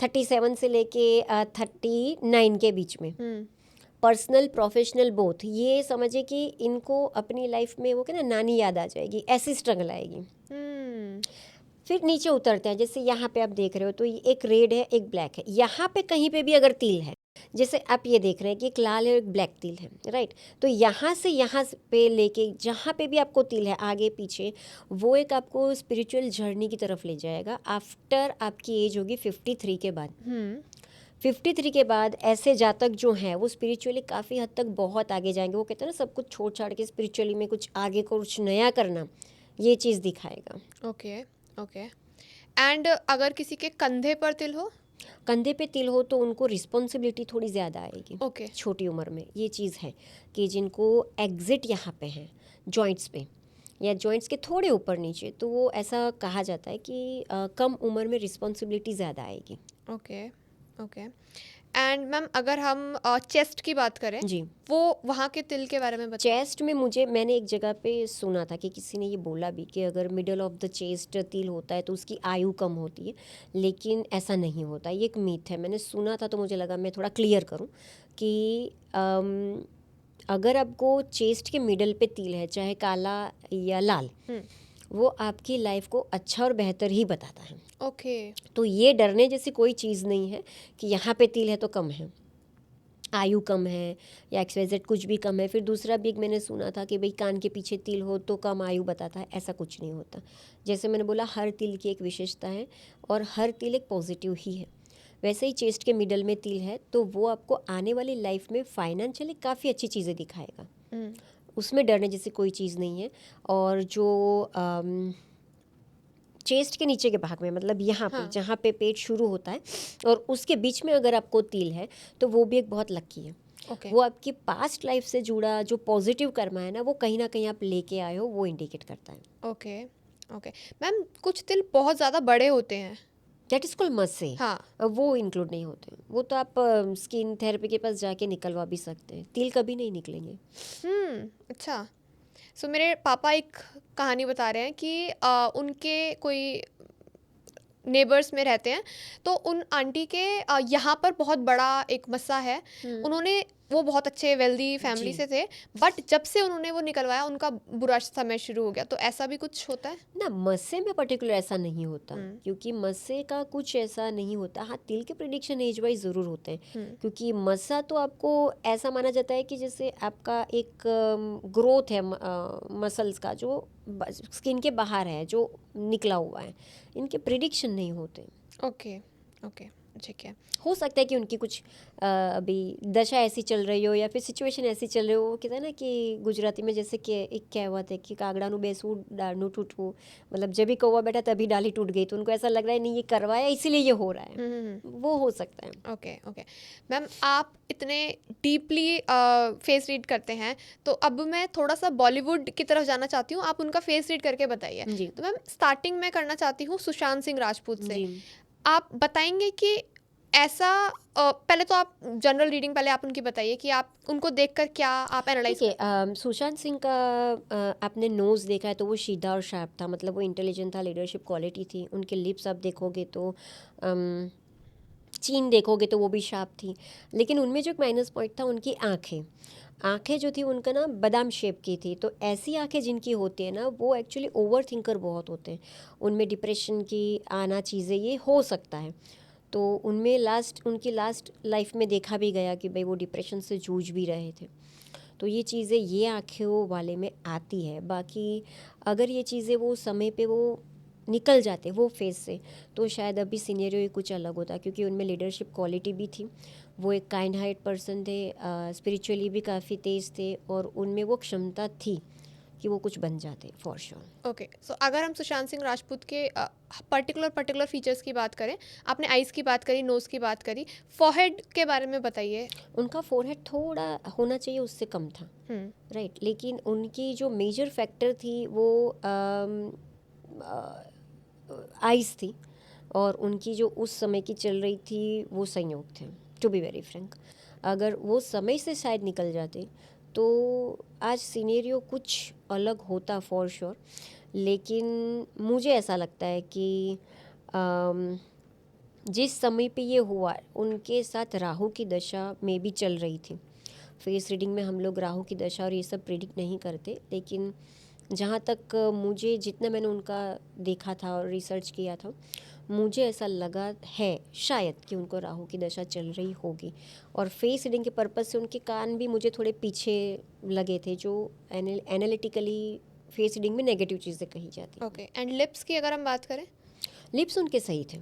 37 से लेके 39 के बीच में, पर्सनल प्रोफेशनल बोथ, ये समझिए कि इनको अपनी लाइफ में वो क्या ना नानी याद आ जाएगी, ऐसी स्ट्रगल आएगी। फिर नीचे उतरते हैं, जैसे यहाँ पे आप देख रहे हो तो ये एक रेड है एक ब्लैक है, यहाँ पे कहीं पे भी अगर तिल है, जैसे आप ये देख रहे हैं कि एक लाल है एक ब्लैक तिल है, राइट, तो यहाँ से यहाँ पे लेके जहाँ पे भी आपको तिल है आगे पीछे, वो एक आपको स्पिरिचुअल जर्नी की तरफ ले जाएगा आफ्टर आपकी एज होगी 53 के बाद। 53 के बाद ऐसे जातक जो हैं वो स्पिरिचुअली काफ़ी हद तक बहुत आगे जाएंगे। वो कहते हैं ना सब कुछ छोड़ छाड़ के स्पिरिचुअली में कुछ आगे कुछ नया करना, ये चीज़ दिखाएगा। Okay okay. एंड अगर किसी के कंधे पर तिल हो? कंधे पे तिल हो तो उनको रिस्पॉन्सिबिलिटी थोड़ी ज़्यादा आएगी। ओके। छोटी उम्र में ये चीज़ है कि जिनको एग्जिट यहाँ पे है जॉइंट्स पे या जॉइंट्स के थोड़े ऊपर नीचे, तो वो ऐसा कहा जाता है कि कम उम्र में रिस्पॉन्सिबिलिटी ज़्यादा आएगी। Okay okay. एंड मैम अगर हम चेस्ट की बात करें, जी, वो वहाँ के तिल के बारे में बताएं। चेस्ट में मैंने एक जगह पे सुना था कि किसी ने ये बोला भी कि अगर मिडल ऑफ द चेस्ट तिल होता है तो उसकी आयु कम होती है, लेकिन ऐसा नहीं होता, ये एक मीथ है। मैंने सुना था तो मुझे लगा मैं थोड़ा क्लियर करूं कि अगर आपको चेस्ट के मिडल पे तिल है, चाहे काला या लाल, वो आपकी लाइफ को अच्छा और बेहतर ही बताता है। ओके। तो ये डरने जैसी कोई चीज़ नहीं है कि यहाँ पे तिल है तो कम है, आयु कम है या एक्सवाइजेड कुछ भी कम है। फिर दूसरा भी एक मैंने सुना था कि भाई कान के पीछे तिल हो तो कम आयु बताता है, ऐसा कुछ नहीं होता। जैसे मैंने बोला हर तिल की एक विशेषता है और हर तिल एक पॉजिटिव ही है, वैसे ही चेस्ट के मिडल में तिल है तो वो आपको आने वाली लाइफ में फाइनेंशियली काफ़ी अच्छी चीज़ें दिखाएगा, उसमें डरने जैसी कोई चीज़ नहीं है। और जो चेस्ट के नीचे के भाग में, मतलब यहाँ पे जहाँ पे पेट शुरू होता है और उसके बीच में अगर आपको तिल है तो वो भी एक बहुत लकी है। वो आपकी पास्ट लाइफ से जुड़ा जो पॉजिटिव कर्मा है ना, वो कहीं ना कहीं आप लेके आए हो, वो इंडिकेट करता है। Okay okay. मैम कुछ तिल बहुत ज़्यादा बड़े होते हैं, दैट इज कॉल्ड मस्से। हाँ, वो इंक्लूड नहीं होते, वो तो आप स्किन थेरेपी के पास जाके निकलवा भी सकते हैं, तिल कभी नहीं निकलेंगे। अच्छा। सो मेरे पापा एक कहानी बता रहे हैं कि उनके कोई नेबर्स में रहते हैं, तो उन आंटी के यहाँ पर बहुत बड़ा एक मस्सा है। उन्होंने वो बहुत अच्छे वेल्दी फैमिली जी। से थे, बट जब से उन्होंने वो निकलवाया उनका बुरा समय शुरू हो गया। तो ऐसा भी कुछ होता है? ना, मस्से में पर्टिकुलर ऐसा नहीं होता, हम्म। क्योंकि मस्से का कुछ ऐसा नहीं होता। हाँ, तिल के प्रिडिक्शन एज वाइज ज़रूर होते हैं, हम्म। क्योंकि मस्सा तो आपको ऐसा माना जाता है कि जैसे आपका एक ग्रोथ है मसल्स का, जो स्किन के बाहर है, जो निकला हुआ है। इनके प्रिडिक्शन नहीं होते। ओके, ओके, ठीक है। हो सकता है कि उनकी कुछ अभी दशा ऐसी चल रही हो, या फिर सिचुएशन ऐसी चल रही हो। वो कहते हैं ना कि गुजराती में जैसे कि एक कहावत है कि कागड़ाનું બેસવું डालનું टूटવું, मतलब जब भी कौवा बैठा तभी डाली टूट गई। तो उनको ऐसा लग रहा है नहीं, ये करवाया इसीलिए ये हो रहा है। वो हो सकता है। Okay, okay. मैम, आप इतने डीपली फेस रीड करते हैं, तो अब मैं थोड़ा सा बॉलीवुड की तरफ जाना चाहती हूँ। आप उनका फेस रीड करके बताइए। जी तो मैम, स्टार्टिंग में करना चाहती हूँ सुशांत सिंह राजपूत से। जी। आप बताएंगे कि ऐसा पहले तो आप जनरल रीडिंग पहले आप उनकी बताइए कि आप उनको देखकर क्या आप एनालाइज देखिए, सुशांत सिंह का आपने नोज़ देखा है तो वो सीधा और शार्प था, मतलब वो इंटेलिजेंट था, लीडरशिप क्वालिटी थी। उनके लिप्स आप देखोगे तो चीन देखोगे तो वो भी शार्प थी। लेकिन उनमें जो एक माइनस पॉइंट था, उनकी आँखें जो थी उनका ना बादाम शेप की थी। तो ऐसी आँखें जिनकी होती है ना, वो एक्चुअली ओवर थिंकर बहुत होते हैं। उनमें डिप्रेशन की आना चीज़ें ये हो सकता है। तो उनमें उनकी लास्ट लाइफ में देखा भी गया कि भाई वो डिप्रेशन से जूझ भी रहे थे। तो ये चीज़ें ये आँखों वाले में आती है। बाकी अगर ये चीज़ें वो समय पे वो निकल जाते वो फेस से, तो शायद अभी सिनेरियो ही कुछ अलग होता, क्योंकि उनमें लीडरशिप क्वालिटी भी थी। वो एक काइंड हार्ट पर्सन थे, स्पिरिचुअली भी काफ़ी तेज़ थे, और उनमें वो क्षमता थी कि वो कुछ बन जाते फॉर श्योर। ओके। सो अगर हम सुशांत सिंह राजपूत के पर्टिकुलर फीचर्स की बात करें, आपने आइज़ की बात करी, नोज़ की बात करी, फॉरहेड के बारे में बताइए। उनका फोरहेड थोड़ा होना चाहिए, उससे कम था, राइट। लेकिन उनकी जो मेजर फैक्टर थी वो आइज़ थी, और उनकी जो उस समय की चल रही थी वो संयोग थे, टू बी वेरी फ्रैंक। अगर वो समय से शायद निकल जाते तो आज सिनेरियो कुछ अलग होता फॉर श्योर। लेकिन मुझे ऐसा लगता है कि जिस समय पे ये हुआ, उनके साथ राहु की दशा में भी चल रही थी। फेस रीडिंग में हम लोग राहु की दशा और ये सब प्रिडिक्ट नहीं करते, लेकिन जहाँ तक मुझे, जितना मैंने उनका देखा था और रिसर्च किया था, मुझे ऐसा लगा है शायद कि उनको राहु की दशा चल रही होगी। और फेस रीडिंग के पर्पज़ से उनके कान भी मुझे थोड़े पीछे लगे थे, जो एनालिटिकली फेस रीडिंग में नेगेटिव चीज़ें कही जाती हैं। ओके। एंड लिप्स की अगर हम बात करें? लिप्स उनके सही थे,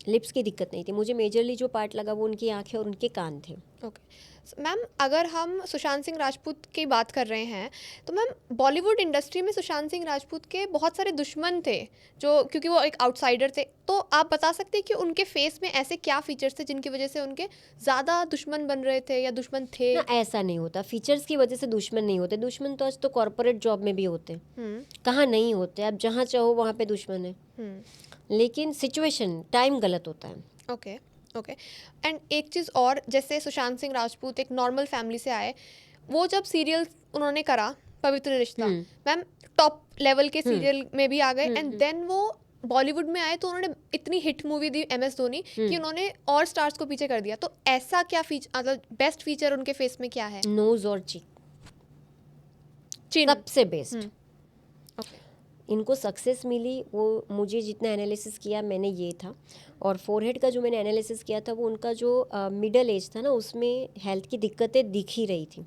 लिप्स की दिक्कत नहीं थी। मुझे मेजरली जो पार्ट लगा वो उनकी आंखें और उनके कान थे। ओके। मैम, अगर हम सुशांत सिंह राजपूत की बात कर रहे हैं, तो मैम बॉलीवुड इंडस्ट्री में सुशांत सिंह राजपूत के बहुत सारे दुश्मन थे, जो क्योंकि वो एक आउटसाइडर थे। तो आप बता सकते हैं कि उनके फेस में ऐसे क्या फीचर्स थे जिनकी वजह से उनके ज़्यादा दुश्मन बन रहे थे या दुश्मन थे? ना, ऐसा नहीं होता, फीचर्स की वजह से दुश्मन नहीं होते। दुश्मन तो आज तो कॉर्पोरेट जॉब में भी होते हैं, कहाँ नहीं होते। आप जहाँ चाहो वहाँ पे दुश्मन है। लेकिन सिचुएशन टाइम गलत होता है। Okay, okay. एंड एक चीज़ और, जैसे सुशांत सिंह राजपूत एक नॉर्मल फैमिली से आए, वो जब सीरियल उन्होंने करा पवित्र रिश्ता, मैम टॉप लेवल के सीरियल में भी आ गए, एंड देन वो बॉलीवुड में आए तो उन्होंने इतनी हिट मूवी दी MS धोनी कि उन्होंने और स्टार्स को पीछे कर दिया। तो ऐसा क्या फीचर, मतलब बेस्ट फीचर उनके फेस में क्या है? नोज और चिक चिन। सबसे बेस्ट। ओके। इनको सक्सेस मिली, वो मुझे जितना एनालिसिस किया मैंने ये था। और फोरहेड का जो मैंने एनालिसिस किया था, वो उनका जो मिडल एज था ना, उसमें हेल्थ की दिक्कतें दिख ही रही थी।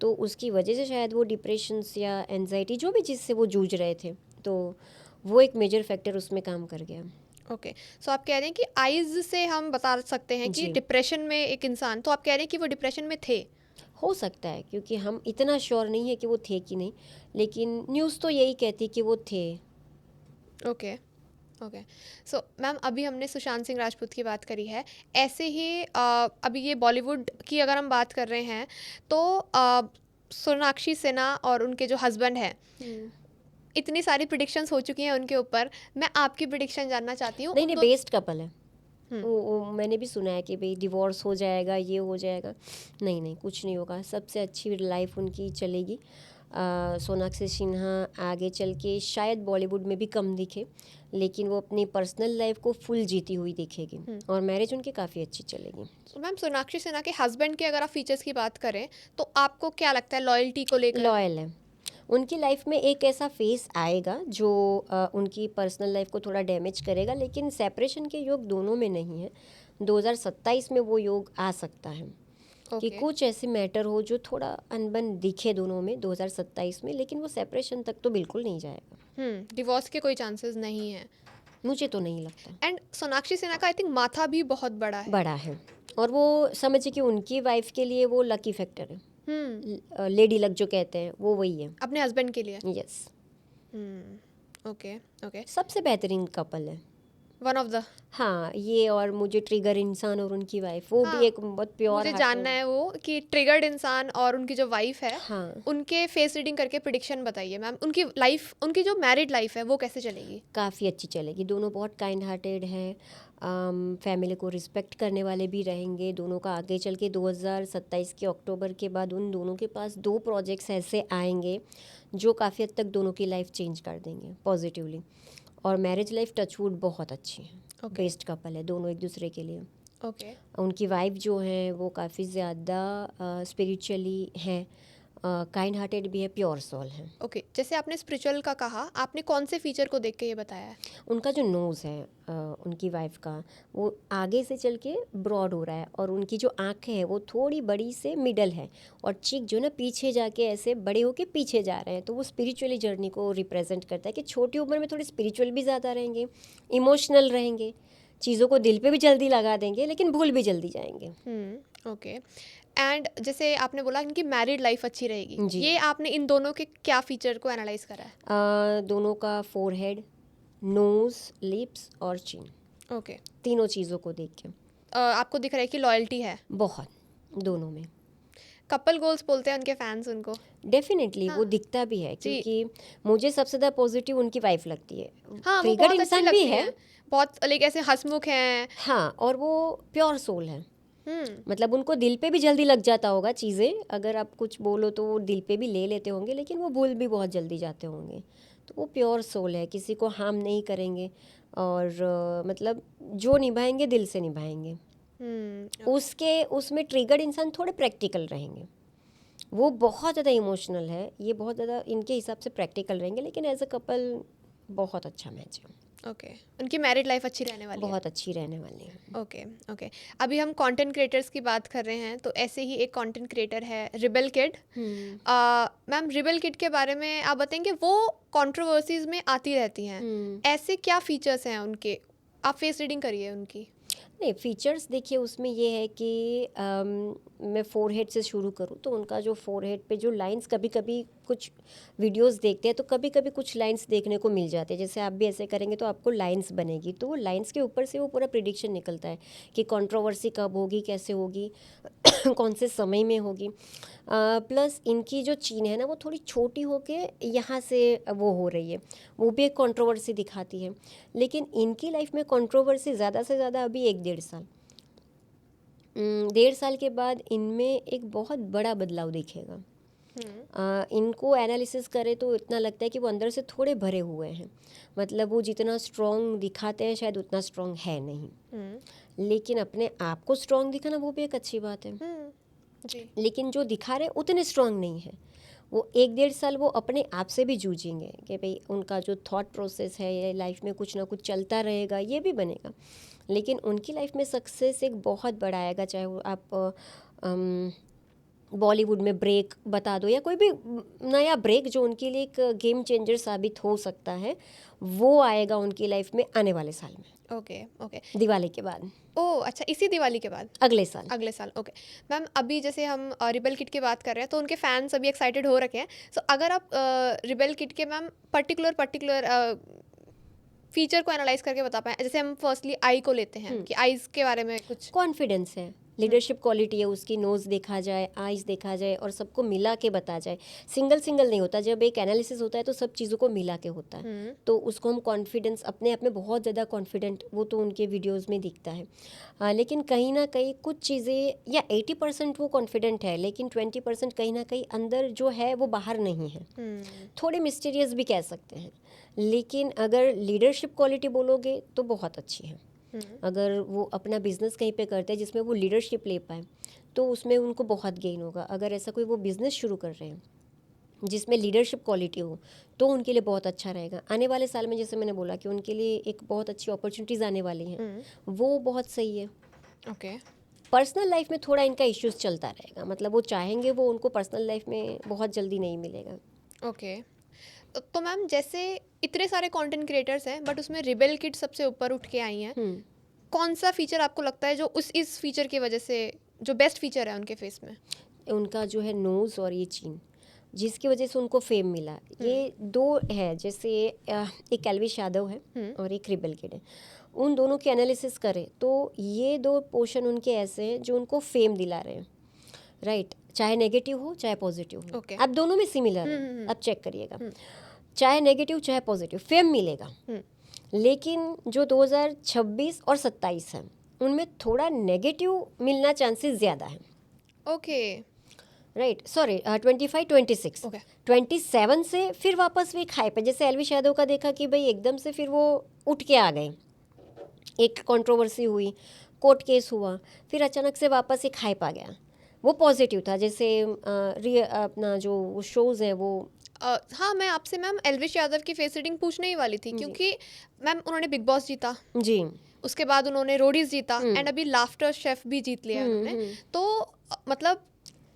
तो उसकी वजह से शायद वो डिप्रेशंस या एनजाइटी, जो भी चीज़ से वो जूझ रहे थे, तो वो एक मेजर फैक्टर उसमें काम कर गया। ओके। सो आप कह रहे हैं कि आइज से हम बता सकते हैं कि जी। डिप्रेशन में एक इंसान, तो आप कह रहे हैं कि वो डिप्रेशन में थे? हो सकता है, क्योंकि हम इतना श्योर नहीं है कि वो थे कि नहीं, लेकिन न्यूज़ तो यही कहती कि वो थे। Okay, okay. सो मैम, अभी हमने सुशांत सिंह राजपूत की बात करी है, ऐसे ही अभी ये बॉलीवुड की अगर हम बात कर रहे हैं, तो सोनाक्षी सिन्हा और उनके जो हस्बैंड हैं, इतनी सारी प्रिडिक्शंस हो चुकी हैं उनके ऊपर। मैं आपकी प्रिडिक्शन जानना चाहती हूँ। नहीं, बेस्ड कपल है। वो मैंने भी सुना है कि भाई डिवोर्स हो जाएगा, ये हो जाएगा। नहीं, कुछ नहीं होगा। सबसे अच्छी लाइफ उनकी चलेगी। सोनाक्षी सिन्हा आगे चल के शायद बॉलीवुड में भी कम दिखे, लेकिन वो अपनी पर्सनल लाइफ को फुल जीती हुई दिखेगी और मैरिज उनकी काफ़ी अच्छी चलेगी। मैम सोनाक्षी सिन्हा के हस्बैंड के अगर आप फीचर्स की बात करें तो आपको क्या लगता है लॉयल्टी को लेकर? लॉयल है। उनकी लाइफ में एक ऐसा फेस आएगा जो उनकी पर्सनल लाइफ को थोड़ा डैमेज करेगा, लेकिन सेपरेशन के योग दोनों में नहीं है। 2027 में वो योग आ सकता है कि कुछ ऐसे मैटर हो जो थोड़ा अनबन दिखे दोनों में 2027 में, लेकिन वो सेपरेशन तक तो बिल्कुल नहीं जाएगा। डिवोर्स के कोई चांसेस नहीं है? मुझे तो नहीं लगता। एंड सोनाक्षी सिन्हा का आई थिंक माथा भी बहुत बड़ा है और वो समझिए कि उनकी वाइफ के लिए वो लकी फैक्टर है। लेडी लक जो कहते हैं वो वही है अपने हस्बैंड के लिए। यस। ओके सबसे बेहतरीन कपल है वन ऑफ द। हाँ, ये और मुझे ट्रिगर इंसान और उनकी वाइफ वो भी एक बहुत प्योर। मुझे जानना है वो कि ट्रिगर्ड इंसान और उनकी जो वाइफ है हाँ, उनके फेस रीडिंग करके प्रिडिक्शन बताइए मैम। उनकी लाइफ, उनकी जो मैरिड लाइफ है वो कैसे चलेगी? काफ़ी अच्छी चलेगी। दोनों बहुत काइंड हार्टेड हैं, फैमिली को रिस्पेक्ट करने वाले भी रहेंगे। दोनों का आगे चल के 2027 के अक्टूबर के बाद उन दोनों के पास 2 प्रोजेक्ट्स ऐसे आएंगे जो काफ़ी हद तक दोनों की लाइफ चेंज कर देंगे पॉजिटिवली। और मैरिज लाइफ टचवुड बहुत अच्छी है। बेस्ट कपल है दोनों एक दूसरे के लिए। उनकी वाइफ जो है वो काफ़ी ज़्यादा स्पिरिचुअली हैं, काइंड हार्टेड भी है, प्योर सोल है। जैसे आपने स्पिरिचुअल का कहा, आपने कौन से फीचर को देख के ये बताया है? उनका जो नोज़ है उनकी वाइफ का वो आगे से चल के ब्रॉड हो रहा है और उनकी जो आँखें हैं वो थोड़ी बड़ी से मिडल है और चीक जो ना पीछे जाके ऐसे बड़े होके पीछे जा रहे हैं। तो वो स्पिरिचुअली जर्नी को रिप्रेजेंट करता है कि छोटी उम्र में थोड़े स्पिरिचुअल भी ज़्यादा रहेंगे, इमोशनल रहेंगे, चीज़ों को दिल पे भी जल्दी लगा देंगे लेकिन भूल भी जल्दी जाएंगे। ओके। एंड जैसे आपने बोला इनकी मैरिड लाइफ अच्छी रहेगी, जी। ये आपने इन दोनों के क्या फीचर को एनालाइज करा है? दोनों का फोरहेड, नोज, लिप्स और चिन, तीनों चीज़ों को देख के आपको दिख रहा है कि लॉयल्टी है बहुत दोनों में। कपल गोल्स बोलते हैं उनके फैंस उनको। डेफिनेटली वो दिखता भी है क्योंकि मुझे सबसे ज़्यादा पॉजिटिव उनकी वाइफ लगती है। हाँ, वो ट्रिगर बहुत अच्छी इंसान भी लगती है, हैं, बहुत लाइक ऐसे हंसमुख हैं। हाँ, और वो प्योर सोल है। मतलब उनको दिल पे भी जल्दी लग जाता होगा चीज़ें, अगर आप कुछ बोलो तो वो दिल पे भी ले लेते होंगे, लेकिन वो भूल भी बहुत जल्दी जाते होंगे। तो वो प्योर सोल है, किसी को हार्म नहीं करेंगे और मतलब जो निभाएंगे दिल से निभाएंगे। उसमें ट्रिगर्ड इंसान थोड़े प्रैक्टिकल रहेंगे, वो बहुत ज़्यादा इमोशनल है, ये बहुत ज़्यादा इनके हिसाब से प्रैक्टिकल रहेंगे, लेकिन एज अ कपल बहुत अच्छा मैच है। उनकी मैरिड लाइफ अच्छी रहने वाली बहुत अच्छी रहने वाली है। ओके। अभी हम कंटेंट क्रिएटर्स की बात कर रहे हैं तो ऐसे ही एक कंटेंट क्रिएटर है rebel kid. Ma'am rebel kid के बारे में आप बताएंगे, वो कंट्रोवर्सीज में आती रहती हैं, ऐसे क्या फीचर्स हैं उनके? आप फेस रीडिंग करिए उनकी। नहीं, फीचर्स देखिए उसमें ये है कि मैं फोरहेड से शुरू करूँ तो उनका जो फोरहेड पे जो लाइंस, कभी कभी कुछ वीडियोस देखते हैं तो कभी कभी कुछ लाइंस देखने को मिल जाते हैं, जैसे आप भी ऐसे करेंगे तो आपको लाइंस बनेगी, तो वो लाइंस के ऊपर से वो पूरा प्रिडिक्शन निकलता है कि कंट्रोवर्सी कब होगी, कैसे होगी, कौन से समय में होगी। प्लस इनकी जो चीन है ना वो थोड़ी छोटी होके यहाँ से वो हो रही है, वो भी एक कंट्रोवर्सी दिखाती है। लेकिन इनकी लाइफ में कंट्रोवर्सी ज़्यादा से ज़्यादा अभी 1-1.5 साल, 1.5 साल के बाद इनमें एक बहुत बड़ा बदलाव दिखेगा। इनको एनालिसिस करें तो इतना लगता है कि वो अंदर से थोड़े भरे हुए हैं, मतलब वो जितना स्ट्रॉन्ग दिखाते हैं शायद उतना स्ट्रॉन्ग है नहीं, लेकिन अपने आप को स्ट्रॉन्ग दिखाना वो भी एक अच्छी बात है। जी। लेकिन जो दिखा रहे उतने स्ट्रॉन्ग नहीं है, वो 1-1.5 साल वो अपने आप से भी जूझेंगे कि भाई उनका जो थॉट प्रोसेस है ये लाइफ में कुछ ना कुछ चलता रहेगा, ये भी बनेगा। लेकिन उनकी लाइफ में सक्सेस एक बहुत बड़ा आएगा, चाहे वो आप बॉलीवुड में ब्रेक बता दो या कोई भी नया ब्रेक जो उनके लिए एक गेम चेंजर साबित हो सकता है, वो आएगा उनकी लाइफ में आने वाले साल में। ओके। दिवाली के बाद। ओह अच्छा, इसी दिवाली के बाद? अगले साल। ओके मैम, अभी जैसे हम रिबेल किड की बात कर रहे हैं तो उनके फैंस अभी एक्साइटेड हो रखे हैं। सो अगर आप रिबेल किड के मैम पर्टिकुलर फीचर को एनालाइज करके बता पाएँ, जैसे हम फर्स्टली आई को लेते हैं कि आईज के बारे में कुछ। कॉन्फिडेंस है, लीडरशिप क्वालिटी है उसकी, नोज़ देखा जाए, आइज़ देखा जाए और सबको मिला के बता जाए। सिंगल सिंगल नहीं होता, जब एक एनालिसिस होता है तो सब चीज़ों को मिला के होता है, तो उसको हम कॉन्फिडेंस, अपने आप में बहुत ज़्यादा कॉन्फिडेंट, वो तो उनके वीडियोज़ में दिखता है। लेकिन कहीं ना कहीं कुछ चीज़ें, या 80% वो कॉन्फिडेंट है लेकिन 20% कहीं ना कहीं अंदर जो है वो बाहर नहीं है, थोड़े मिस्टीरियस भी कह सकते हैं। लेकिन अगर लीडरशिप क्वालिटी बोलोगे तो बहुत अच्छी है। अगर वो अपना बिजनेस कहीं पे करते हैं जिसमें वो लीडरशिप ले पाए तो उसमें उनको बहुत गेन होगा। अगर ऐसा कोई वो बिज़नेस शुरू कर रहे हैं जिसमें लीडरशिप क्वालिटी हो तो उनके लिए बहुत अच्छा रहेगा। आने वाले साल में जैसे मैंने बोला कि उनके लिए एक बहुत अच्छी अपॉर्चुनिटीज़ आने वाली हैं, वो बहुत सही है। ओके। पर्सनल लाइफ में थोड़ा इनका इश्यूज चलता रहेगा, मतलब वो चाहेंगे वो उनको पर्सनल लाइफ में बहुत जल्दी नहीं मिलेगा। ओके। तो मैम जैसे इतने सारे कंटेंट क्रिएटर्स हैं बट उसमें रिबेल किड सबसे ऊपर उठ के आई हैं, कौन सा फीचर आपको लगता है जो इस फीचर की वजह से जो बेस्ट फीचर है उनके फेस में? उनका जो है नोज़ और ये चीन, जिसकी वजह से उनको फेम मिला। ये दो है, जैसे एक एल्विश यादव है और एक रिबेल किड है। उन दोनों की एनालिसिस करें तो ये दो पोर्शन उनके ऐसे हैं जो उनको फेम दिला रहे हैं, राइट? चाहे नेगेटिव हो चाहे पॉजिटिव हो, Okay. आप दोनों में सिमिलर है। अब चेक करिएगा, चाहे नेगेटिव चाहे पॉजिटिव फेम मिलेगा। लेकिन जो 2026 और 27 है उनमें थोड़ा नेगेटिव मिलना चांसेस ज़्यादा है। ओके। Right, sorry 25 26 Okay. 27 से फिर वापस भी हाइप पे, जैसे एल्विश यादव का देखा कि भाई एकदम से फिर वो उठ के आ गए, एक कंट्रोवर्सी हुई, कोर्ट केस हुआ, फिर अचानक से वापस एक हाइप आ गया, वो पॉजिटिव था। जैसे अपना जो शोज़ हैं वो हाँ, मैं आपसे मैम एल्विश यादव की फेस रीडिंग पूछने ही वाली थी क्योंकि मैम उन्होंने बिग बॉस जीता, जी, उसके बाद उन्होंने रोडीज जीता एंड अभी लाफ्टर शेफ भी जीत लिया उन्होंने। तो मतलब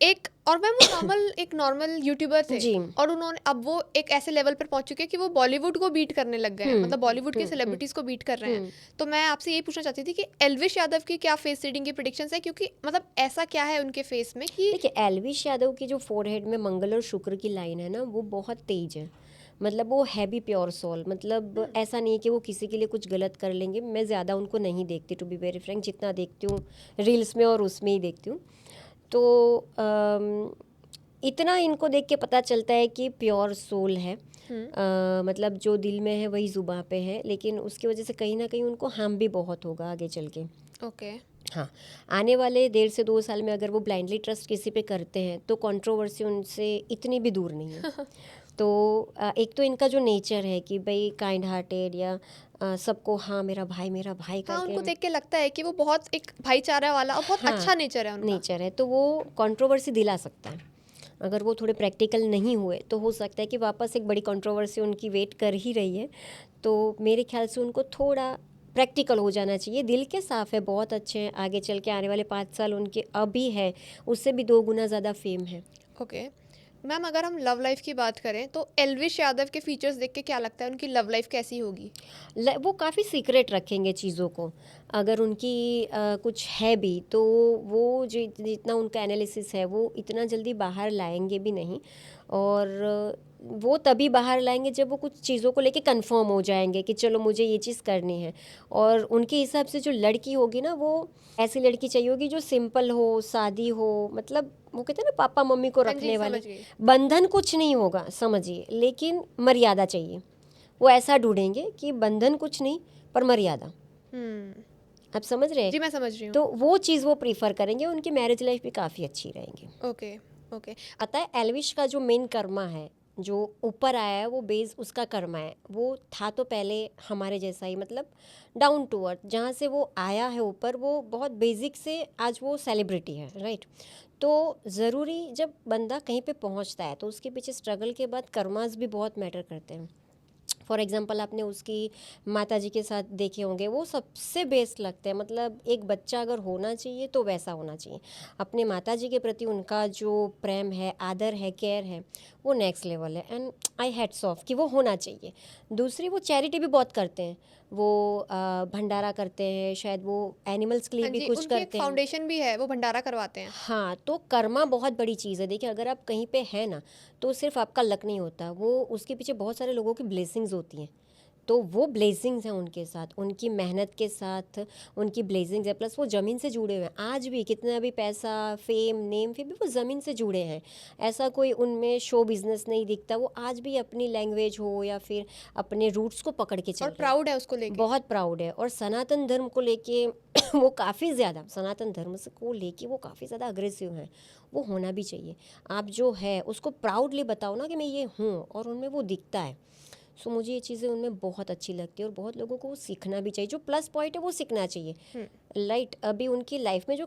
एक, और मैम वो एक नॉर्मल यूट्यूबर थे जी। और उन्होंने अब वो एक ऐसे लेवल पर पहुंच चुके हैं कि वो बॉलीवुड को बीट करने लग गए हैं, मतलब बॉलीवुड की सेलिब्रिटीज को बीट कर रहे हैं। तो मैं आपसे यही पूछना चाहती थी कि एल्विश यादव की क्या फेस रीडिंग की प्रेडिक्शंस है, क्योंकि मतलब ऐसा क्या है उनके फेस में कि देखिए, एल्विश यादव की जो फोरहेड में मंगल और शुक्र की लाइन है ना, वो बहुत तेज है। मतलब वो है भी प्योर सोल, मतलब ऐसा नहीं है कि वो किसी के लिए कुछ गलत कर लेंगे। मैं ज़्यादा उनको नहीं देखती, टू बी वेरी फ्रैंक, जितना देखती हूँ रील्स में और उसमें ही देखती हूँ। तो इतना इनको देख के पता चलता है कि प्योर सोल है। मतलब जो दिल में है वही ज़ुबां पे है, लेकिन उसकी वजह से कहीं ना कहीं उनको हार्म भी बहुत होगा आगे चल के। ओके। हाँ, आने वाले 1.5 से 2 साल में अगर वो ब्लाइंडली ट्रस्ट किसी पे करते हैं तो कंट्रोवर्सी उनसे इतनी भी दूर नहीं है। तो एक तो इनका जो नेचर है कि भाई काइंड हार्टेड, या सबको हाँ मेरा भाई हाँ, करके उनको देख के लगता है कि वो बहुत एक भाईचारा वाला और बहुत हाँ, अच्छा नेचर है उनका। नेचर है, तो वो कंट्रोवर्सी दिला सकता है। अगर वो थोड़े प्रैक्टिकल नहीं हुए तो हो सकता है कि वापस एक बड़ी कंट्रोवर्सी उनकी वेट कर ही रही है। तो मेरे ख्याल से उनको थोड़ा प्रैक्टिकल हो जाना चाहिए। दिल के साफ़ है, बहुत अच्छे हैं, आगे चल के आने वाले 5 साल उनके अभी है, उससे भी 2 गुना ज़्यादा फेम है। ओके मैम, अगर हम लव लाइफ की बात करें तो एल्विश यादव के फीचर्स देख के क्या लगता है उनकी लव लाइफ कैसी होगी? वो काफ़ी सीक्रेट रखेंगे चीज़ों को। अगर उनकी कुछ है भी तो वो जितना उनका एनालिसिस है वो इतना जल्दी बाहर लाएंगे भी नहीं, और वो तभी बाहर लाएंगे जब वो कुछ चीज़ों को लेके कंफर्म हो जाएंगे कि चलो मुझे ये चीज़ करनी है। और उनके हिसाब से जो लड़की होगी ना, वो ऐसी लड़की चाहिए होगी जो सिंपल हो, सादी हो, मतलब वो कहते हैं ना पापा मम्मी को हाँ जी, रखने वाली। समझ गई। बंधन कुछ नहीं होगा समझिए, लेकिन मर्यादा चाहिए। वो ऐसा ढूंढेंगे कि बंधन कुछ नहीं पर मर्यादा। आप समझ रहे जी, हैं? मैं समझ रही हूँ। तो वो चीज़ वो प्रीफर करेंगे, उनकी मैरिज लाइफ भी काफ़ी अच्छी रहेंगी। ओके। ओके। पता है, एल्विश का जो मेन कर्मा है, जो ऊपर आया है, वो बेस उसका कर्मा है। वो था तो पहले हमारे जैसा ही, मतलब डाउन टू अर्थ। जहाँ से वो आया है ऊपर, वो बहुत बेसिक से आज वो सेलिब्रिटी है, राइट? तो ज़रूरी जब बंदा कहीं पे पहुँचता है तो उसके पीछे स्ट्रगल के बाद कर्मास भी बहुत मैटर करते हैं। फॉर एग्ज़ाम्पल आपने उसकी माताजी के साथ देखे होंगे, वो सबसे बेस्ट लगते हैं। मतलब एक बच्चा अगर होना चाहिए तो वैसा होना चाहिए। अपने माताजी के प्रति उनका जो प्रेम है, आदर है, केयर है, वो नेक्स्ट लेवल है, एंड आई हैट्स ऑफ कि वो होना चाहिए। दूसरी, वो चैरिटी भी बहुत करते हैं। वो भंडारा करते हैं, शायद वो एनिमल्स के लिए हाँ भी जी, कुछ उनकी एक करते हैं। फाउंडेशन भी है, वो भंडारा करवाते हैं। हाँ, तो कर्मा बहुत बड़ी चीज़ है। देखिए, अगर आप कहीं पे हैं ना, तो सिर्फ आपका लक नहीं होता, वो उसके पीछे बहुत सारे लोगों की ब्लेसिंग्स होती हैं। तो वो ब्लेसिंग्स हैं उनके साथ, उनकी मेहनत के साथ उनकी ब्लेसिंग्स है, प्लस वो ज़मीन से जुड़े हुए हैं। आज भी कितना भी पैसा, फेम, नेम, फिर भी वो ज़मीन से जुड़े हैं। ऐसा कोई उनमें शो बिजनेस नहीं दिखता। वो आज भी अपनी लैंग्वेज हो या फिर अपने रूट्स को पकड़ के चल और रहे हैं। प्राउड है उसको लेके। बहुत प्राउड है। और सनातन धर्म को लेके वो काफ़ी ज़्यादा, सनातन धर्म से को लेके वो काफ़ी ज़्यादा अग्रेसिव हैं। वो होना भी चाहिए। आप जो है उसको प्राउडली बताओ ना कि मैं ये हूँ, और उनमें वो दिखता है। सो मुझे ये चीज़ें उनमें बहुत अच्छी लगती है, और बहुत लोगों को वो सीखना भी चाहिए। जो प्लस पॉइंट है वो सीखना चाहिए। लाइट अभी उनकी लाइफ में जो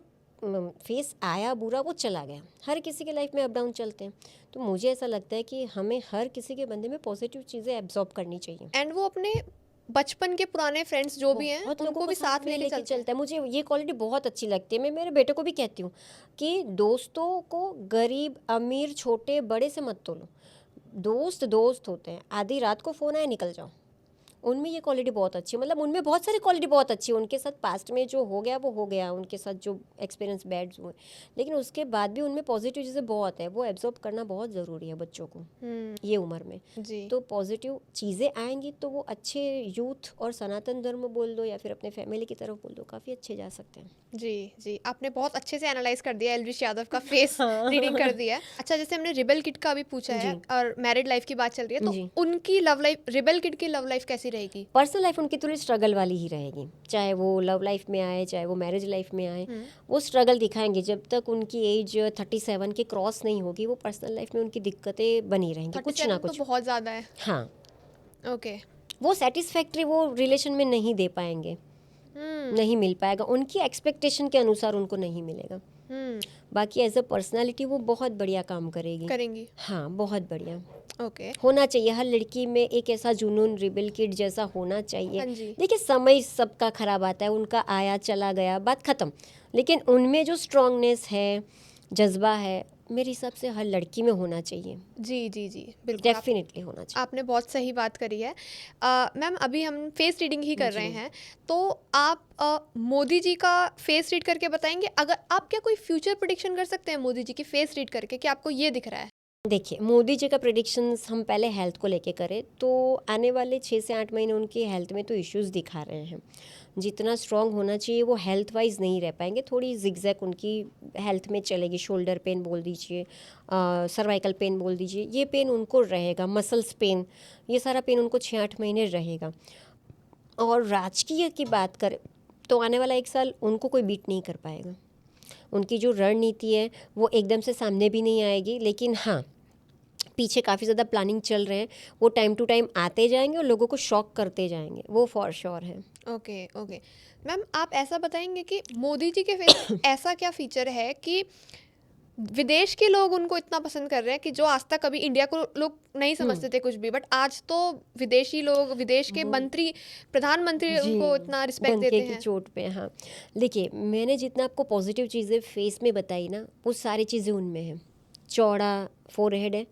फेस आया बुरा वो चला गया। हर किसी के लाइफ में अप डाउन चलते हैं। तो मुझे ऐसा लगता है कि हमें हर किसी के बंदे में पॉजिटिव चीज़ें एब्जॉर्ब करनी चाहिए। एंड वो अपने बचपन के पुराने फ्रेंड्स जो भी हैं बहुत लोगों उनको को भी साथ में लेके चलते हैं। चलता है। मुझे ये क्वालिटी बहुत अच्छी लगती है। मैं मेरे बेटे को भी कहती हूँ कि दोस्तों को गरीब, अमीर, छोटे, बड़े से मत तोलो। दोस्त दोस्त होते हैं। आधी रात को फ़ोन आए, निकल जाओ। उनमें ये क्वालिटी बहुत अच्छी है। मतलब उनमें बहुत सारी क्वालिटी बहुत अच्छी है। उनके साथ पास्ट में जो हो गया वो हो गया, उनके साथ जो एक्सपीरियंस बैड हुए, लेकिन उसके बाद भी उनमें पॉजिटिव चीज़ें बहुत है। वो एब्जॉर्ब करना बहुत ज़रूरी है बच्चों को ये उम्र में। जी तो पॉजिटिव चीज़ें आएंगी तो वो अच्छे यूथ, और सनातन धर्म बोल दो या फिर अपने फैमिली की तरफ बोल दो, काफ़ी अच्छे जा सकते हैं। जी जी, आपने बहुत अच्छे से एनालाइज कर दिया, एल्विश यादव का फेस हाँ। रीडिंग कर दिया है। अच्छा, जैसे हमने रिबेल किड का अभी पूछा है जी और मैरिड लाइफ की बात चल रही है, तो जी। उनकी लव लाइफ, रिबेल किड की लव लाइफ कैसी रहेगी? पर्सनल लाइफ उनकी थोड़ी स्ट्रगल वाली ही रहेगी। चाहे वो लव लाइफ में आए, चाहे वो मैरिज लाइफ में आए, वो स्ट्रगल दिखाएंगे। जब तक उनकी एज 37 के क्रॉस नहीं होगी, वो पर्सनल लाइफ में उनकी दिक्कतें बनी रहेंगी, कुछ ना 37 तो कुछ। बहुत ज़्यादा है। हाँ, ओके। वो सेटिस्फैक्ट्री वो रिलेशन में नहीं दे पाएंगे, नहीं मिल पाएगा, उनकी एक्सपेक्टेशन के अनुसार उनको नहीं मिलेगा। बाकी एज अ पर्सनालिटी वो बहुत बढ़िया काम करेगी। करेंगी। हाँ, बहुत बढ़िया ओके। होना चाहिए। हर लड़की में एक ऐसा जुनून, रिबेल किड जैसा होना चाहिए। हाँ जी। देखिए, समय सबका खराब आता है, उनका आया चला गया, बात ख़त्म। लेकिन उनमें जो स्ट्रांगनेस है, जज्बा है, मेरे हिसाब से हर लड़की में होना चाहिए। जी जी जी, बिल्कुल। डेफिनेटली होना चाहिए। आपने बहुत सही बात करी है। मैम, अभी हम फेस रीडिंग ही कर रहे जी। हैं, तो आप मोदी जी का फेस रीड करके बताएंगे? अगर आप क्या कोई फ्यूचर प्रेडिक्शन कर सकते हैं मोदी जी की फेस रीड करके कि आपको ये दिख रहा है? देखिए, मोदी जी का प्रेडिक्शंस हम पहले हेल्थ को लेके करें तो आने वाले 6 से 8 महीने उनकी हेल्थ में तो इश्यूज दिखा रहे हैं। जितना स्ट्रांग होना चाहिए वो हेल्थ वाइज नहीं रह पाएंगे। थोड़ी जिगजैग उनकी हेल्थ में चलेगी। शोल्डर पेन बोल दीजिए, सर्वाइकल पेन बोल दीजिए, ये पेन उनको रहेगा। मसल्स पेन, ये सारा पेन उनको 6-8 महीने रहेगा। और राजकीय की बात करें तो आने वाला 1 साल उनको कोई बीट नहीं कर पाएगा। उनकी जो रणनीति है वो एकदम से सामने भी नहीं आएगी, लेकिन हाँ, पीछे काफ़ी ज़्यादा प्लानिंग चल रहे हैं। वो टाइम टू टाइम आते जाएंगे और लोगों को शॉक करते जाएंगे, वो फॉर श्योर है। Okay okay. मैम, आप ऐसा बताएंगे कि मोदी जी के फेस में ऐसा क्या फीचर है कि विदेश के लोग उनको इतना पसंद कर रहे हैं कि जो आज तक कभी इंडिया को लोग नहीं समझते थे कुछ भी, बट आज तो विदेशी लोग, विदेश के मंत्री, प्रधानमंत्री उनको इतना रिस्पेक्ट डंके देते की हैं? चोट पे। हाँ, देखिए, मैंने जितना आपको पॉजिटिव चीज़ें फेस में बताई ना, वो सारी चीज़ें उनमें हैं। चौड़ा फोरहेड है,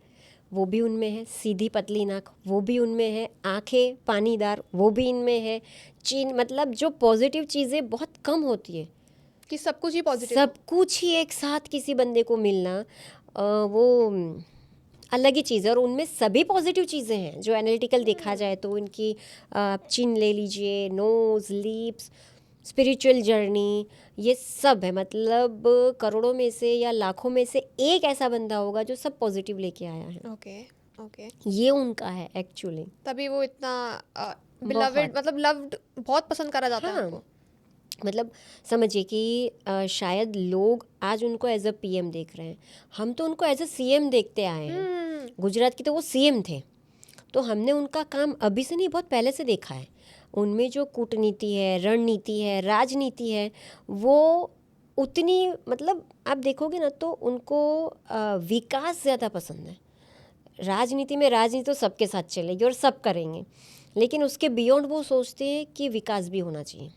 वो भी उनमें है। सीधी पतली नाक, वो भी उनमें है। आंखें पानीदार, वो भी इनमें है। चिन, मतलब जो पॉजिटिव चीज़ें बहुत कम होती है, कि सब कुछ ही पॉजिटिव सब कुछ ही एक साथ किसी बंदे को मिलना, वो अलग ही चीज़ है। और उनमें सभी पॉजिटिव चीज़ें हैं जो एनालिटिकल देखा जाए तो। उनकी चिन ले लीजिए, नोज़, लिप्स, स्पिरिचुअल जर्नी, ये सब है। मतलब करोड़ों में से या लाखों में से एक ऐसा बंदा होगा जो सब पॉजिटिव लेके आया है। Okay okay. ये उनका है एक्चुअली। तभी वो इतना बिलवेड, मतलब लव्ड, बहुत पसंद करा जाता है हाँ, उनको। मतलब समझिए कि शायद लोग आज उनको एज अ पीएम देख रहे हैं, हम तो उनको एज अ सीएम देखते आए हैं। गुजरात की तो वो सीएम थे, तो हमने उनका काम अभी से नहीं, बहुत पहले से देखा है। उनमें जो कूटनीति है, रणनीति है, राजनीति है, वो उतनी, मतलब आप देखोगे ना तो उनको विकास ज़्यादा पसंद है। राजनीति में, राजनीति तो सबके साथ चलेगी और सब करेंगे, लेकिन उसके बियॉन्ड वो सोचते हैं कि विकास भी होना चाहिए।